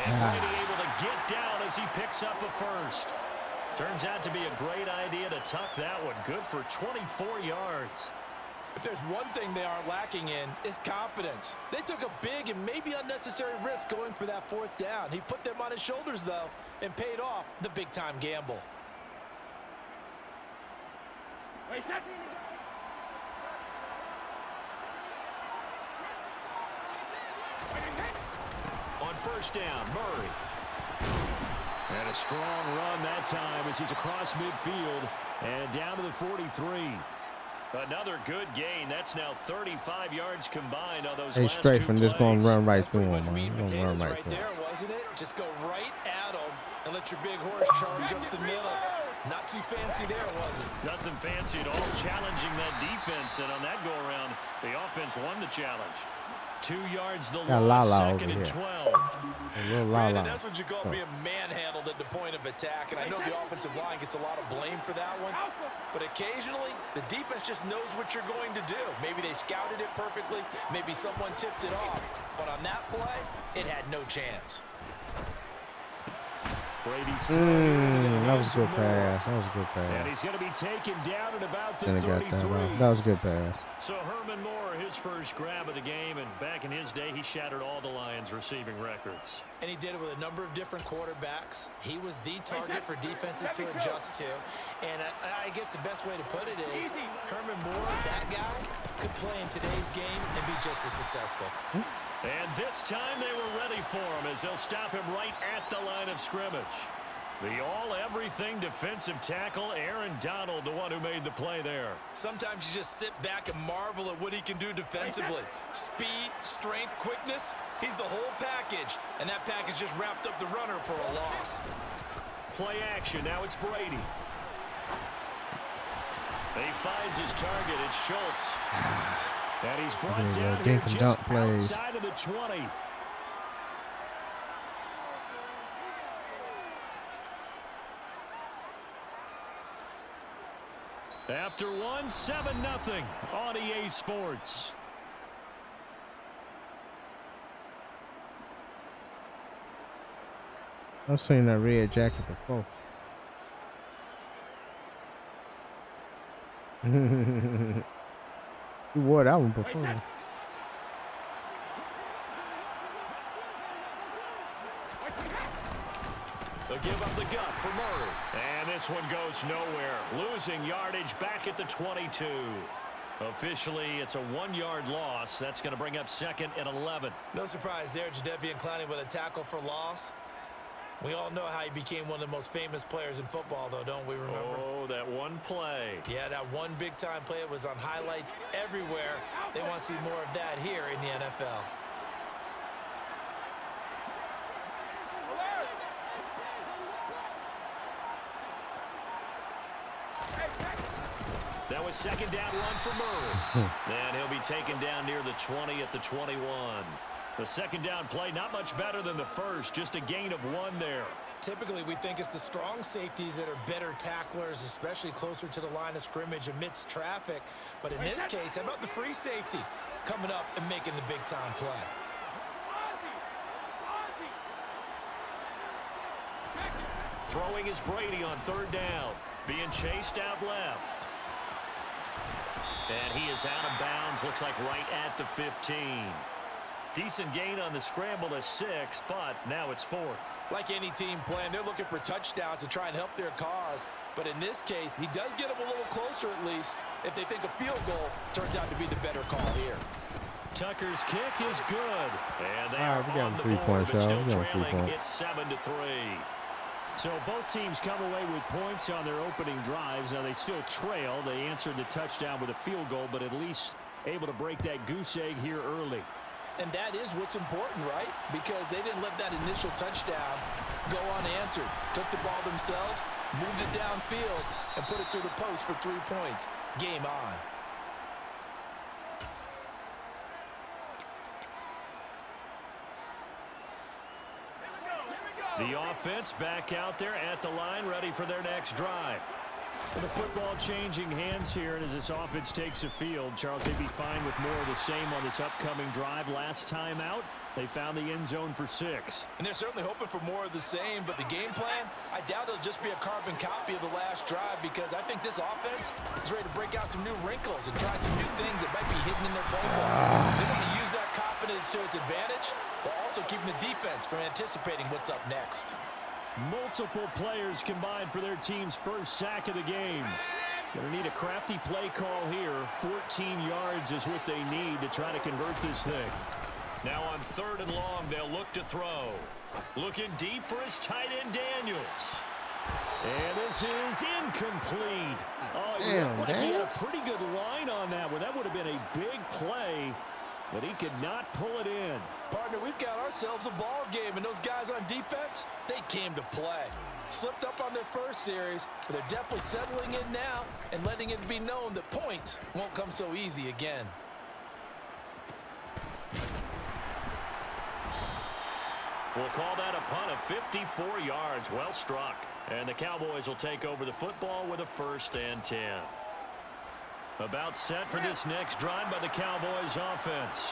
And Brady able to get down as he picks up a first. Turns out to be a great idea to tuck that one. Good for 24 yards. If there's one thing they are lacking in, it's confidence. They took a big and maybe unnecessary risk going for that 4th down. He put them on his shoulders, though, and paid off the big-time gamble. first down. Murray. And a strong run that time as he's across midfield and down to the 43. Another good gain. That's now 35 yards combined on those last straight two from plays. just going to run right That's through pretty him, much meat man. and He's going to potatoes run right right through there, him. wasn't it? Just go right at him and let your big horse charge up the middle. Not too fancy there, was it? Nothing fancy at all, challenging that defense, and on that go-around, the offense won the challenge. 2 yards the loss, second and 12. Brandon, that's what you call being manhandled at the point of attack, and I know the offensive line gets a lot of blame for that one, but occasionally the defense just knows what you're going to do. Maybe they scouted it perfectly, maybe someone tipped it off, but on that play, it had no chance. Brady's That was a good pass. That was a good and pass. he's going to be taken down at about the Then he got 33. that was a good pass. So Herman Moore, his first grab of the game, and back in his day, he shattered all the Lions' receiving records. And he did it with a number of different quarterbacks. He was the target for defenses to adjust to. And I guess the best way to put it is Herman Moore, that guy, could play in today's game and be just as successful. And this time they were ready for him as they'll stop him right at the line of scrimmage. The all-everything defensive tackle, Aaron Donald, the one who made the play there. Sometimes you just sit back and marvel at what he can do defensively. Speed, strength, quickness, he's the whole package. And that package just wrapped up the runner for a loss. Play action, now it's Brady. He finds his target, it's Schultz. And he's brought down here just outside of the 20. After one, 7-0 on EA Sports. I've seen that red jacket before. You wore that one before. They'll give up the gut for Murray. And this one goes nowhere. Losing yardage back at the 22. Officially, it's a 1-yard loss. That's going to bring up 2nd and 11. No surprise there, Jadeveon Clowney with a tackle for loss. We all know how he became one of the most famous players in football, though, don't we remember? Oh, that one play. Yeah, that one big-time play. It was on highlights everywhere. They want to see more of that here in the NFL. That was 2nd down run for Murray. And he'll be taken down near the 20 at the 21. The 2nd down play, not much better than the first, just a gain of 1 there. Typically, we think it's the strong safeties that are better tacklers, especially closer to the line of scrimmage amidst traffic. But in this case, how about the free safety coming up and making the big-time play? Throwing is Brady on 3rd down. Being chased out left. And he is out of bounds, looks like right at the 15. Decent gain on the scramble to 6, but now it's 4th. Like any team playing, they're looking for touchdowns to try and help their cause. But in this case, he does get them a little closer at least if they think a field goal turns out to be the better call here. Tucker's kick is good. And they All are right, we got on the 3 board, points, but y'all. still We got 3 trailing. points. It's 7-3. So both teams come away with points on their opening drives. Now they still trail. They answered the touchdown with a field goal, but at least able to break that goose egg here early. And that is what's important, right? Because they didn't let that initial touchdown go unanswered. Took the ball themselves, moved it downfield, and put it through the post for 3 points. Game on. The offense back out there at the line, ready for their next drive. With the football changing hands here, and as this offense takes the field, Charles, they'd be fine with more of the same on this upcoming drive. Last time out, they found the end zone for 6. And they're certainly hoping for more of the same, but the game plan, I doubt it'll just be a carbon copy of the last drive, because I think this offense is ready to break out some new wrinkles and try some new things that might be hidden in their playbook. They want to use that confidence to its advantage, while also keeping the defense from anticipating what's up next. Multiple players combined for their team's first sack of the game. Gonna need a crafty play call here. 14 yards is what they need to try to convert this thing. Now on 3rd and long, they'll look to throw. Looking deep for his tight end, Daniels. And this is incomplete. Oh, he looked like he had a pretty good line on that one. That would have been a big play, but he could not pull it in. Partner, we've got ourselves a ball game, and those guys on defense, they came to play. Slipped up on their first series, but they're definitely settling in now and letting it be known that points won't come so easy again. We'll call that a punt of 54 yards. Well struck. And the Cowboys will take over the football with a 1st and 10. About set for this next drive by the Cowboys offense.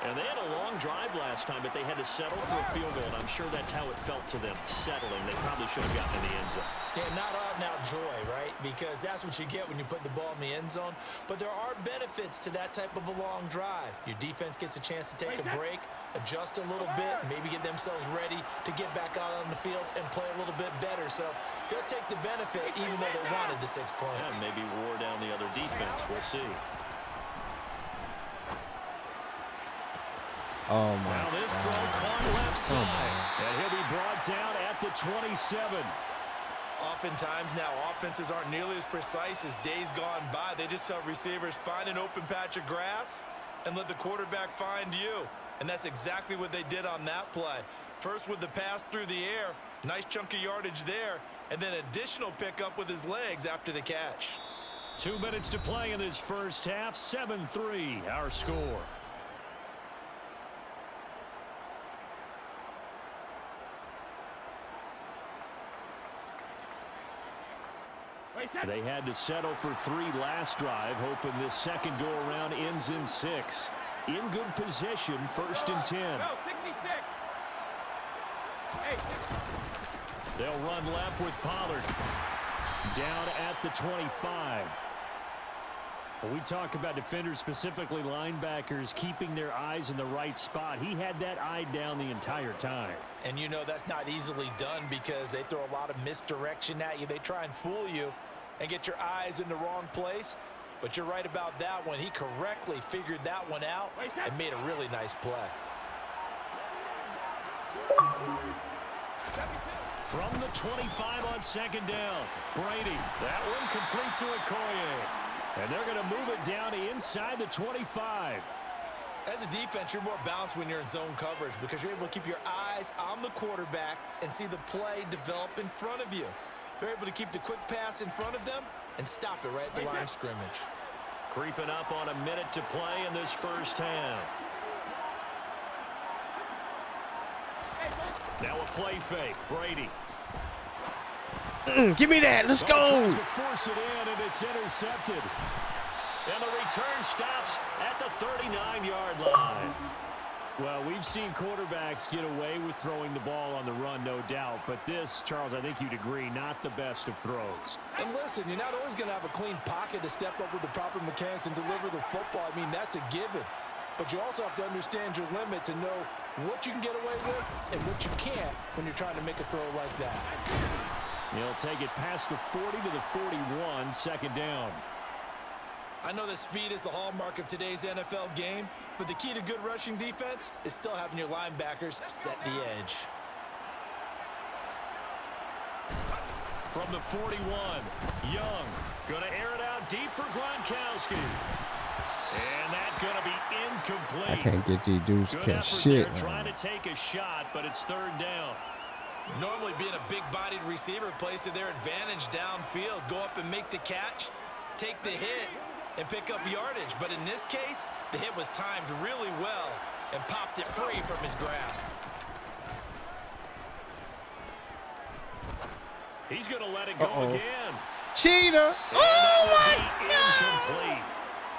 And they had a long drive last time, but they had to settle for a field goal, and I'm sure that's how it felt to them, settling. They probably should have gotten in the end zone. Yeah, not out and out joy, right? Because that's what you get when you put the ball in the end zone. But there are benefits to that type of a long drive. Your defense gets a chance to take a break, adjust a little bit, maybe get themselves ready to get back out on the field and play a little bit better. So they'll take the benefit even though they wanted the 6 points. Yeah, maybe wore down the other defense. We'll see. Oh, my Now this God. throw caught left side. And he'll be brought down at the 27. Oftentimes now, offenses aren't nearly as precise as days gone by. They just tell receivers, find an open patch of grass and let the quarterback find you. And that's exactly what they did on that play. First with the pass through the air, nice chunk of yardage there, and then additional pickup with his legs after the catch. 2 minutes to play in this first half. 7-3, our score. They had to settle for 3 last drive, hoping this second go-around ends in 6. In good position, 1st and 10. They'll run left with Pollard. Down at the 25. When we talk about defenders, specifically linebackers, keeping their eyes in the right spot, he had that eye down the entire time. And you know that's not easily done because they throw a lot of misdirection at you. They try and fool you and get your eyes in the wrong place. But you're right about that one. He correctly figured that one out and made a really nice play. From the 25 on 2nd down, Brady. That one complete to Okoye. And they're going to move it down to inside the 25. As a defense, you're more balanced when you're in zone coverage because you're able to keep your eyes on the quarterback and see the play develop in front of you. They're able to keep the quick pass in front of them and stop it right at the line of scrimmage. Creeping up on a minute to play in this first half. Now a play fake. Brady. Give me that. Let's go. Tries to force it in, and it's intercepted. And the return stops at the 39-yard line. Well, we've seen quarterbacks get away with throwing the ball on the run, no doubt. But this, Charles, I think you'd agree, not the best of throws. And listen, you're not always going to have a clean pocket to step up with the proper mechanics and deliver the football. I mean, that's a given. But you also have to understand your limits and know what you can get away with and what you can't when you're trying to make a throw like that. He'll take it past the 40 to the 41, 2nd down. I know that speed is the hallmark of today's NFL game, but the key to good rushing defense is still having your linebackers set the edge. From the 41, Young going to air it out deep for Gronkowski. And that's going to be incomplete. I can't get these dudes to Good catch effort shit. there, trying to take a shot, but it's 3rd down. Normally being a big-bodied receiver plays to their advantage downfield. Go up and make the catch, take the hit, and pick up yardage. But in this case, the hit was timed really well and popped it free from his grasp. He's going to let it go again. Cheater. Oh, my God. Incomplete.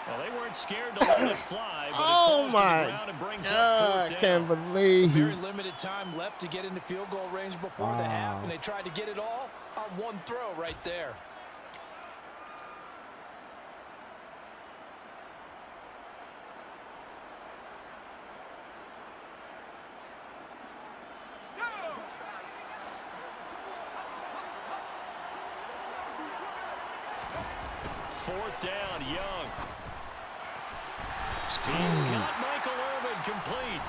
Well, they weren't scared to let it fly, but Oh, it falls to my the ground and brings up God. 4th down. I can't believe Very you. limited time left to get into field goal range before the half, and they tried to get it all on one throw right there. Fourth down, Young. He's got Michael Irvin incomplete.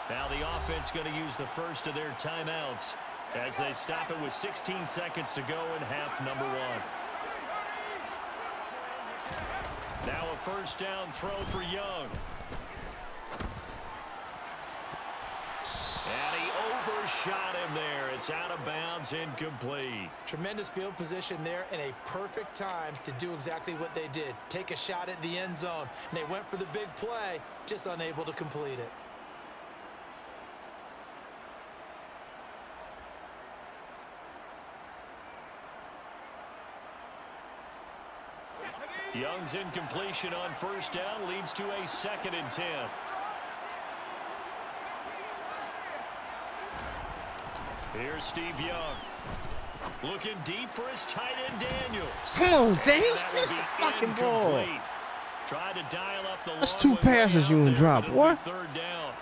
Now the offense going to use the first of their timeouts as they stop it with 16 seconds to go in half number 1. Now a first down throw for Young. And he overshot him there. It's out of bounds, incomplete. Tremendous field position there and a perfect time to do exactly what they did. Take a shot at the end zone. And they went for the big play, just unable to complete it. Young's incompletion on first down leads to a 2nd and 10. Here's Steve Young. Looking deep for his tight end, Daniels. Come on, Daniels. That That's will the be fucking ball. incomplete. Try to dial up the That's long 2 passes you way can drop, out there, but it'll boy. be 3rd down.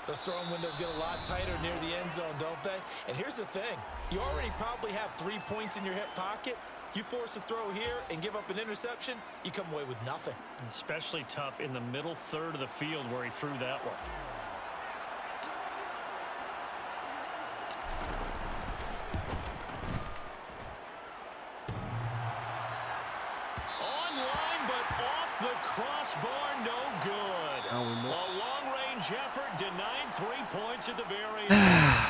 Those throwing windows get a lot tighter near the end zone, don't they? And here's the thing. You already probably have 3 points in your hip pocket. You force a throw here and give up an interception, you come away with nothing. Especially tough in the middle third of the field where he threw that one. Online, but off the crossbar, no good. A long-range effort denied 3 points at the very end.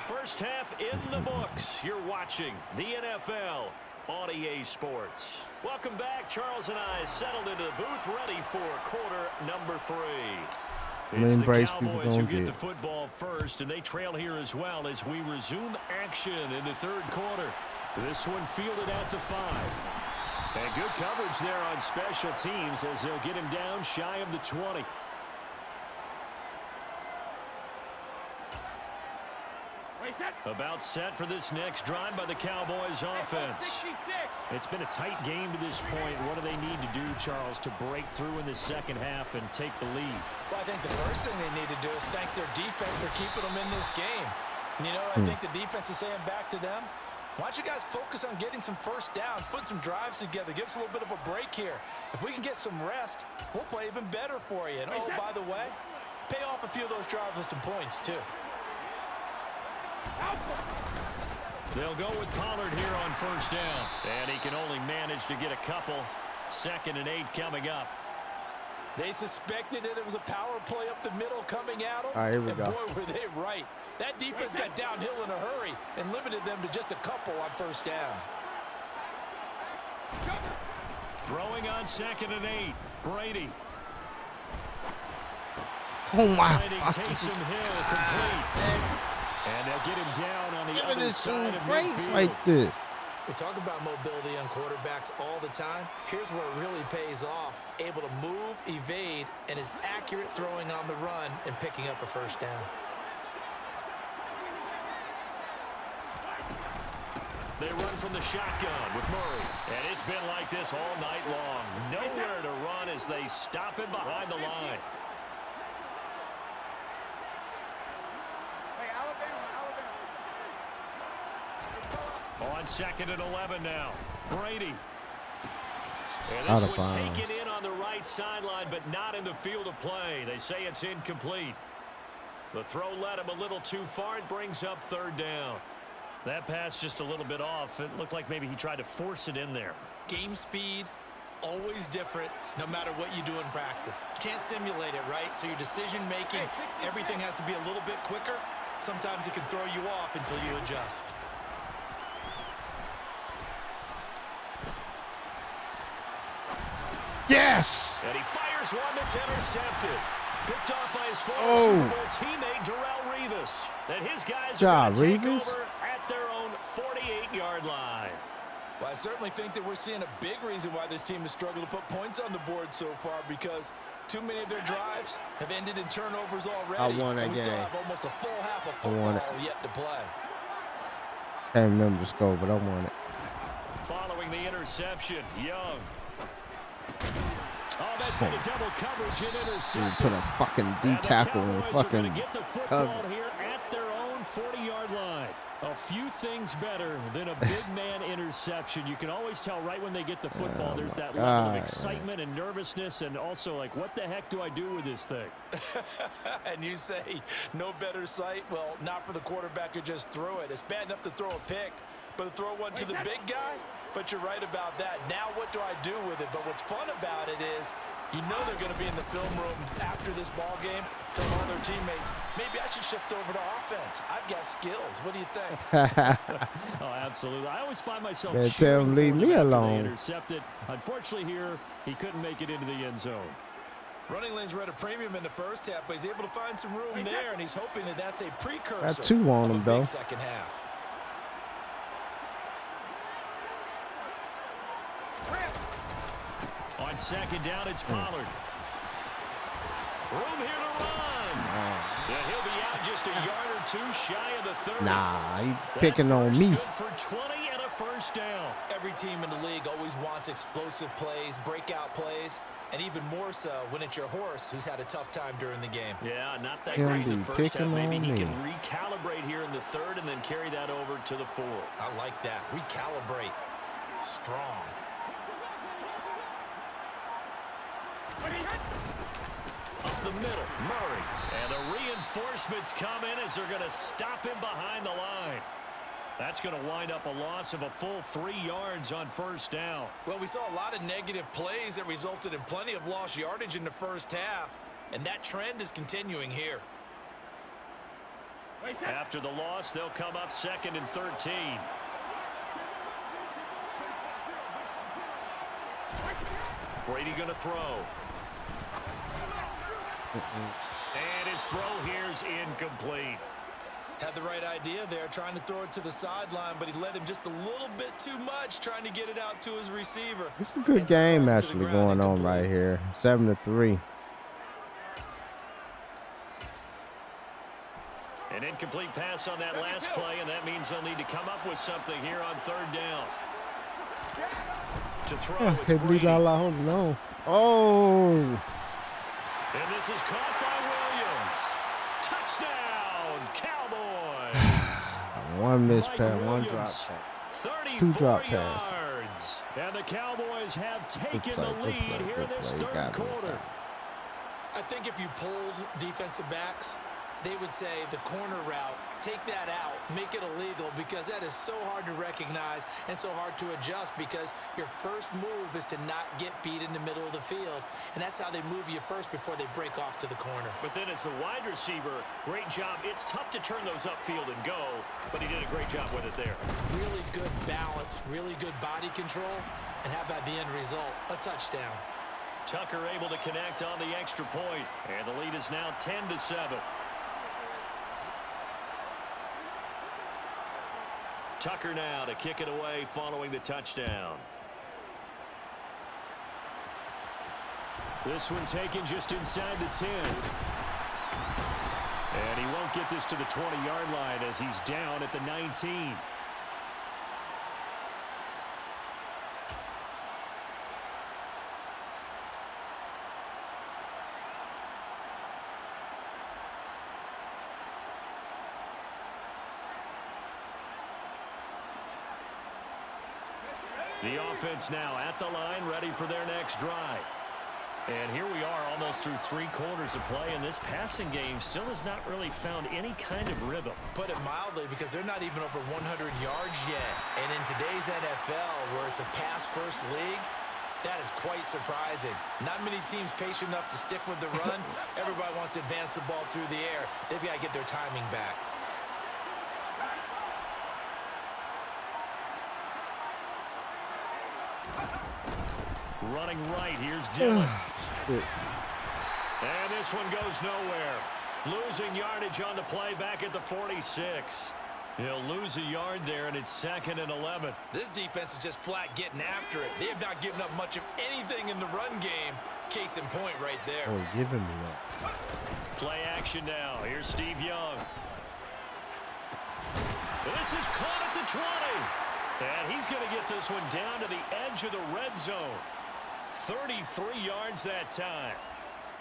First half in the books. You're watching the NFL on EA Sports. Welcome back. Charles and I settled into the booth, ready for quarter number 3. It's the Cowboys who get the football first, and they trail here as well as we resume action in the 3rd quarter. This one fielded at the 5. And good coverage there on special teams as they'll get him down shy of the 20. About set for this next drive by the Cowboys offense. It's been a tight game to this point. What do they need to do, Charles, to break through in the 2nd half and take the lead? Well, I think the first thing they need to do is thank their defense for keeping them in this game. And you know, I think the defense is saying back to them, why don't you guys focus on getting some first downs, put some drives together, give us a little bit of a break here. If we can get some rest, we'll play even better for you. And oh, by the way, pay off a few of those drives with some points, too. They'll go with Pollard here on first down. And he can only manage to get a couple. 2nd and 8 coming up. They suspected that it was a power play up the middle coming at them. All right, here we go. Boy, were they right. That defense got downhill in a hurry and limited them to just a couple on first down. Throwing on 2nd and 8. Brady. Oh, my. Finding Taysom Hill complete. And they'll get him down on the other side of midfield. Like this. We talk about mobility on quarterbacks all the time. Here's where it really pays off. Able to move, evade, and is accurate throwing on the run and picking up a first down. They run from the shotgun with Murray. And it's been like this all night long. Nowhere to run as they stop him behind the line. On 2nd and 11 now. Brady. And this one taken in on the right sideline, but not in the field of play. They say it's incomplete. The throw led him a little too far. It brings up 3rd down. That pass just a little bit off. It looked like maybe he tried to force it in there. Game speed, always different, no matter what you do in practice. You can't simulate it, right? So your decision-making, everything has to be a little bit quicker. Sometimes it can throw you off until you adjust. Yes! And he fires one that's intercepted. Picked off by his former Super Bowl teammate, Darrelle Revis. And his guys are going to take over at their own 48-yard line. Well, I certainly think that we're seeing a big reason why this team has struggled to put points on the board so far, because too many of their drives have ended in turnovers already. I won that and we game. still have almost a full half of football yet to play. Can't remember the score, but I won it. Following the interception, Young. Oh, that's into double coverage and intercepted. Put a fucking D tackle in fucking get the football here at their own 40-yard line. A few things better than a big man interception. You can always tell right when they get the football, there's that level of excitement and nervousness, and also like, what the heck do I do with this thing? And you say no better sight? Well, not for the quarterback who just threw it. It's bad enough to throw a pick, but to throw one to the big guy? But you're right about that. Now what do I do with it? But what's fun about it is you know they're going to be in the film room after this ball game, telling all their teammates, maybe I should shift over to offense. I've got skills. What do you think? Oh, absolutely. I always find myself Man, tell him leave me alone. Intercepted. Unfortunately here, he couldn't make it into the end zone. Running lanes were at a premium in the first half, but he's able to find some room there, and he's hoping that that's a precursor Got two on him, of a though. big second half. On second down, it's Pollard. Room here to run. Yeah, he'll be out just a yard or two shy of the 30. Nah, he picking on me. Good for 20 and a first down. Every team in the league always wants explosive plays, breakout plays, and even more so when it's your horse who's had a tough time during the game. Yeah, not that He'll great in be the first half. picking Maybe on he me. can recalibrate here in the third and then carry that over to the fourth. I like that. Recalibrate. Strong. Up the middle, Murray. And the reinforcements come in as they're going to stop him behind the line. That's going to wind up a loss of a full 3 yards on first down. Well, we saw a lot of negative plays that resulted in plenty of lost yardage in the first half, and that trend is continuing here. After the loss, they'll come up 2nd and 13. Brady going to throw. And his throw here's incomplete. Had the right idea there, trying to throw it to the sideline, but he led him just a little bit too much, trying to get it out to his receiver. It's a good game actually going on right here. 7-3. An incomplete pass on that last play, and that means they'll need to come up with something here on 3rd down. To throw, it's Brady. Oh. And this is caught by Williams. Touchdown, Cowboys. One missed Mike pass, one Williams, drop pass. 34 Two drop yards. And the Cowboys have taken the lead here in this third quarter. I think if you polled defensive backs, they would say the corner route, take that out, make it illegal, because that is so hard to recognize and so hard to adjust, because your first move is to not get beat in the middle of the field, and that's how they move you first before they break off to the corner. But then as a wide receiver, great job. It's tough to turn those upfield and go, but he did a great job with it there. Really good balance, really good body control, and how about the end result? A touchdown. Tucker able to connect on the extra point, and the lead is now 10-7. Tucker now to kick it away following the touchdown. This one taken just inside the 10. And he won't get this to the 20-yard line as he's down at the 19. The offense now at the line, ready for their next drive. And here we are almost through 3 quarters of play, and this passing game still has not really found any kind of rhythm. Put it mildly, because they're not even over 100 yards yet. And in today's NFL, where it's a pass-first league, that is quite surprising. Not many teams patient enough to stick with the run. Everybody wants to advance the ball through the air. They've got to get their timing back. Running right, here's Dillon. And this one goes nowhere. Losing yardage on the play back at the 46. He'll lose a yard there, and it's 2nd and 11. This defense is just flat getting after it. They have not given up much of anything in the run game. Case in point right there. Oh, giving me that. Play action now. Here's Steve Young. This is caught at the 20. And he's going to get this one down to the edge of the red zone. 33 yards that time.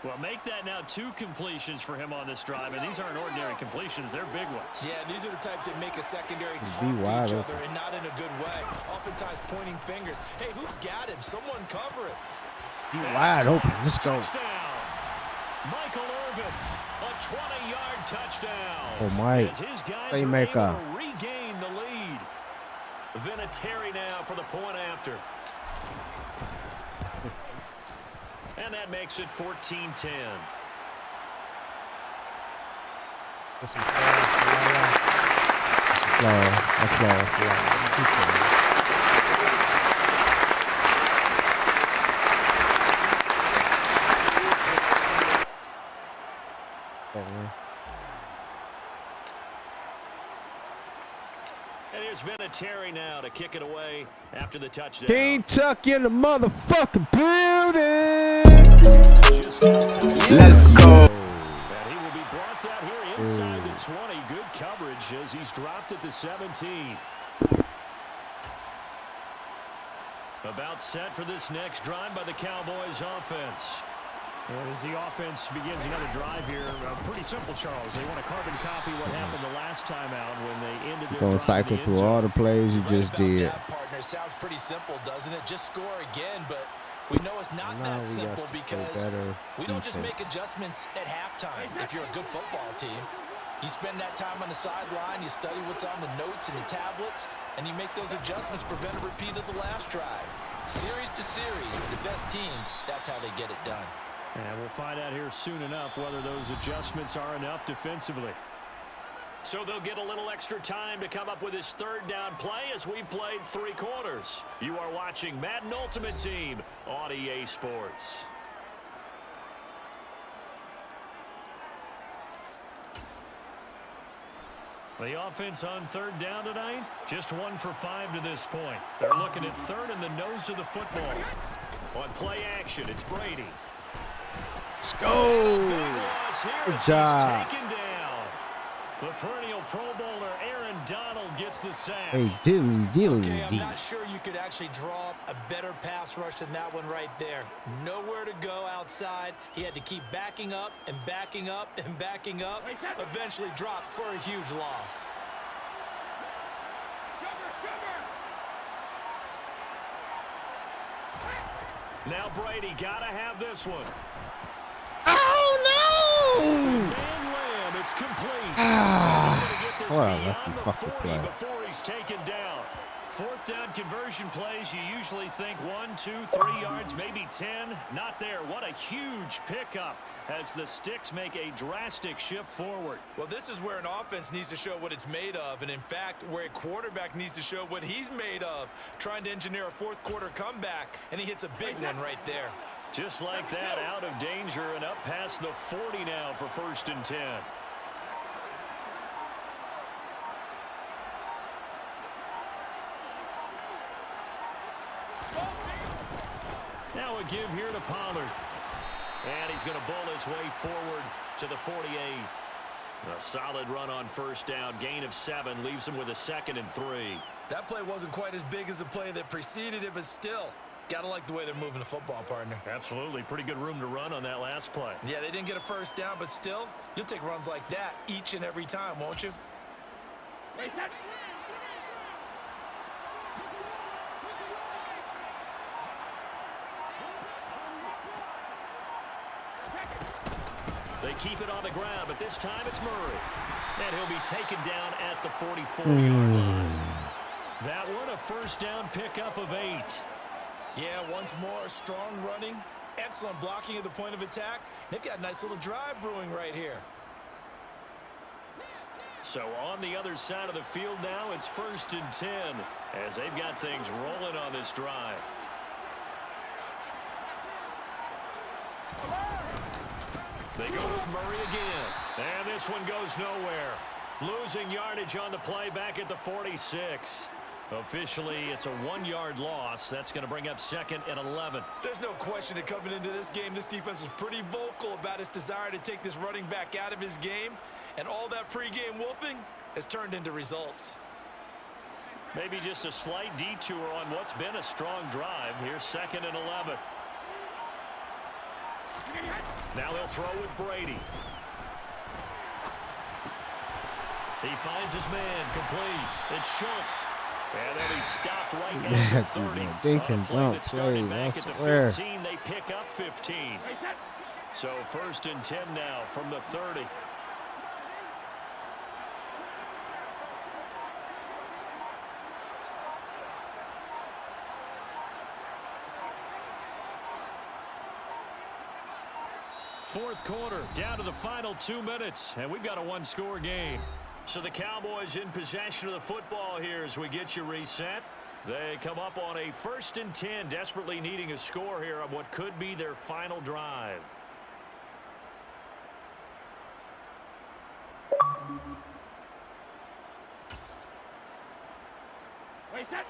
Well, make that now 2 completions for him on this drive, and these aren't ordinary completions. They're big ones. Yeah, these are the types that make a secondary talk to each other and not in a good way. Oftentimes pointing fingers. Hey, who's got him? Someone cover it. He's wide open. Let's go. Touchdown. Michael Irvin, a 20-yard touchdown. Oh, Mike. As his guys Playmaker. are able to regain the lead. Vinatieri now for the point after. And that makes it 14-10. And here's Vinatieri now to kick it away after the touchdown. Kentucky in the motherfucking building. Let's go. And he will be brought out here inside the 20. Good coverage as he's dropped at the 17. About set for this next drive by the Cowboys offense. And as the offense begins another drive here, pretty simple, Charles. They want to carbon copy what happened the last time out when they ended their Gonna cycle through all the plays you just did. That, partner. Sounds pretty simple, doesn't it? Just score again, but we know it's not that simple because we don't just make adjustments at halftime. If you're a good football team, you spend that time on the sideline, you study what's on the notes and the tablets, and you make those adjustments, prevent a repeat of the last drive. Series to series, the best teams, that's how they get it done. And we'll find out here soon enough whether those adjustments are enough defensively. So they'll get a little extra time to come up with his third down play as we've played 3 quarters. You are watching Madden Ultimate Team on EA Sports. The offense on third down tonight, just 1 for 5 to this point. They're looking at third in the nose of the football. On play action, it's Brady. Let's go. Good job. Taken down. The perennial Pro Bowler Aaron Donald gets the sack. Hey, dude. Okay, I'm not sure you could actually draw up a better pass rush than that one right there. Nowhere to go outside. He had to keep backing up and backing up and backing up. Eventually dropped for a huge loss. Now Brady gotta have this one. Oh, no! Man Lamb, it's complete. Get this What a beyond lucky the fucking 40 play. before he's taken down. 4th down conversion plays, you usually think 1, 2, 3 yards, maybe 10. Not there. What a huge pickup as the sticks make a drastic shift forward. Well, this is where an offense needs to show what it's made of, and in fact, where a quarterback needs to show what he's made of, trying to engineer a 4th quarter comeback, and he hits a big one right there. Just like that, out of danger and up past the 40 now for 1st and 10. Now a give here to Pollard. And he's going to bull his way forward to the 48. A solid run on 1st down. Gain of 7 leaves him with a 2nd and 3. That play wasn't quite as big as the play that preceded it, but still, gotta like the way they're moving the football, partner. Absolutely. Pretty good room to run on that last play. Yeah, they didn't get a 1st down, but still, you'll take runs like that each and every time, won't you? They keep it on the ground, but this time it's Murray. And he'll be taken down at the 44-yard line. That one, a 1st down pickup of 8. Yeah, once more, strong running, excellent blocking at the point of attack. They've got a nice little drive brewing right here. So on the other side of the field now, it's 1st and 10 as they've got things rolling on this drive. They go with Murray again. And this one goes nowhere. Losing yardage on the play back at the 46. Officially, it's a 1-yard loss. That's going to bring up 2nd and 11. There's no question that coming into this game, this defense was pretty vocal about its desire to take this running back out of his game. And all that pregame wolfing has turned into results. Maybe just a slight detour on what's been a strong drive. Here's 2nd and 11. Now they'll throw with Brady. He finds his man, complete. It's Schultz. And then he stopped right at the 30. Deacon jump, started please, back at the I swear. 15, they pick up 15. So 1st and 10 now from the 30. Fourth quarter, down to the final 2 minutes, and we've got a one-score game. So the Cowboys in possession of the football here as we get you reset. They come up on a 1st and 10, desperately needing a score here on what could be their final drive. Wait, set.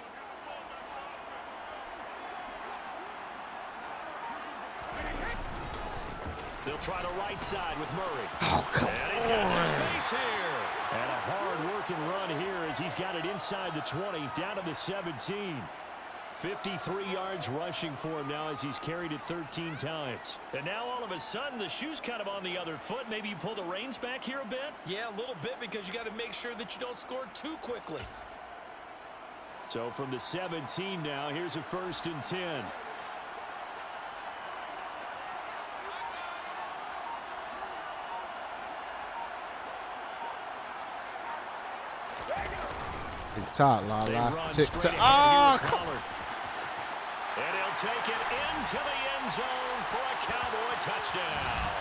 They'll try the right side with Murray. Oh, come and he's got some on. space here. And a hard-working run here as he's got it inside the 20, down to the 17. 53 yards rushing for him now as he's carried it 13 times. And now all of a sudden the shoe's kind of on the other foot. Maybe you pull the reins back here a bit? Yeah, a little bit because you got to make sure that you don't score too quickly. So from the 17 now, here's a 1st and 10. TikTok, la la. TikTok. Oh, come on. And he'll take it into the end zone for a Cowboy touchdown.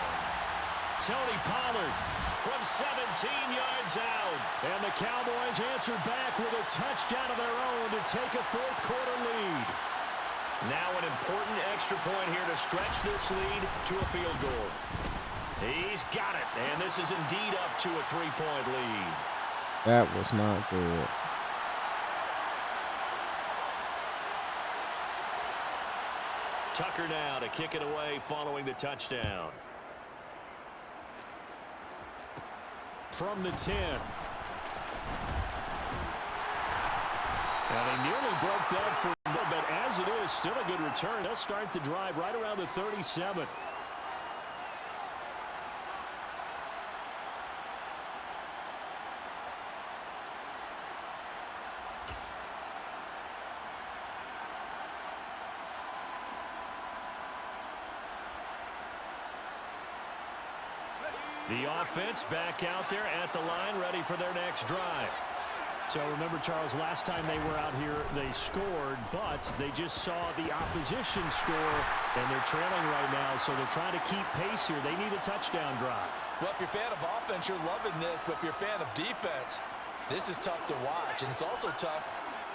Tony Pollard from 17 yards out. And the Cowboys answer back with a touchdown of their own to take a fourth quarter lead. Now an important extra point here to stretch this lead to a field goal. He's got it, and this is indeed up to a 3-point lead. That was not good. Tucker now to kick it away following the touchdown. From the 10. And they nearly broke that for a little bit. As it is, still a good return. They'll start the drive right around the 37. The offense back out there at the line, ready for their next drive. So remember, Charles, last time they were out here, they scored, but they just saw the opposition score, and they're trailing right now, so they're trying to keep pace here. They need a touchdown drive. Well, if you're a fan of offense, you're loving this, but if you're a fan of defense, this is tough to watch, and it's also tough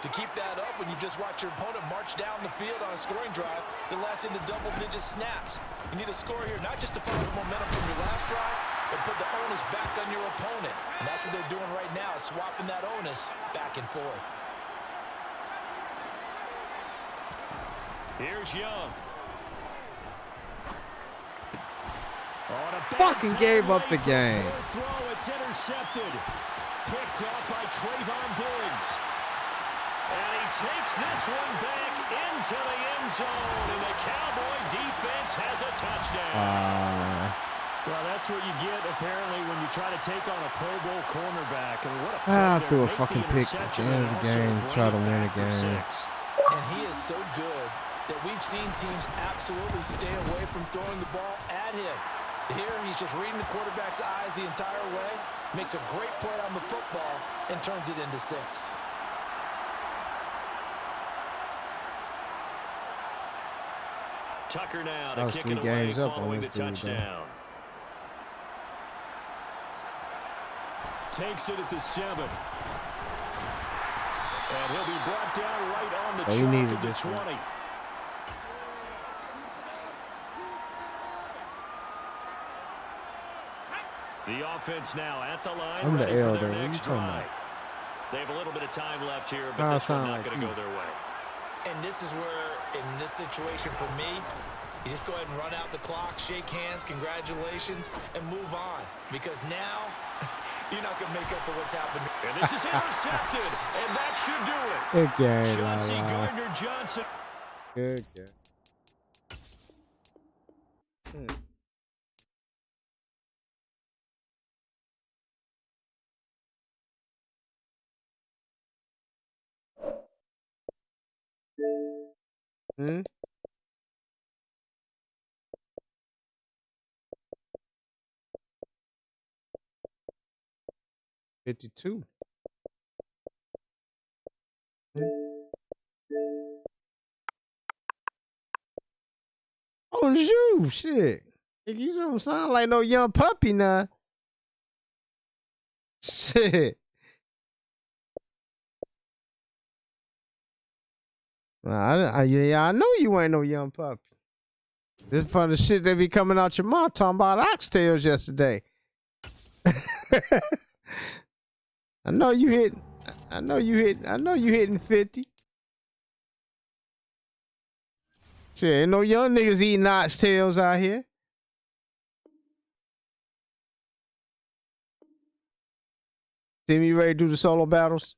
to keep that up when you just watch your opponent march down the field on a scoring drive that lasts into double-digit snaps. You need a score here, not just to follow the momentum from your last drive, but put the onus back on your opponent. And that's what they're doing right now, swapping that onus back and forth. Here's Young. Fucking gave up the game. Throw, it's intercepted. Picked up by Trayvon Diggs. And he takes this one back into the end zone. And the Cowboy defense has a touchdown. Well, that's what you get, apparently, when you try to take on a Pro Bowl cornerback. I mean, what a I play threw a there. fucking Make the pick at the interception end and of the also game to bring try it to win back the for game. 6. And he is so good that we've seen teams absolutely stay away from throwing the ball at him. Here, he's just reading the quarterback's eyes the entire way, makes a great play on the football, and turns it into 6. Tucker now to kick 3 it away games up on following the this dude, touchdown. Takes it at the 7. And he'll be brought down right on the he chalk needed of the this 20. one. The offense now at the line, I'm the ready for elder. their What you next talking drive. about? They have a little bit of time left here, but Nah, this one's sound not like going to you. go their way. And this is where, in this situation for me, you just go ahead and run out the clock, shake hands, congratulations, and move on. Because now, you're not going to make up for what's happened. And this is intercepted, and that should do it. Good game, Chauncey la la. Gardner-Johnson. Good game. Hmm? 52. Oh, it's you. Shit. Nigga, you don't sound like no young puppy now. Shit. Yeah, I know you ain't no young puppy. This is from the shit that be coming out your mouth talking about oxtails yesterday. I know you hitting 50. Shit, ain't no young niggas eating oxtails out here. See me ready to do the solo battles?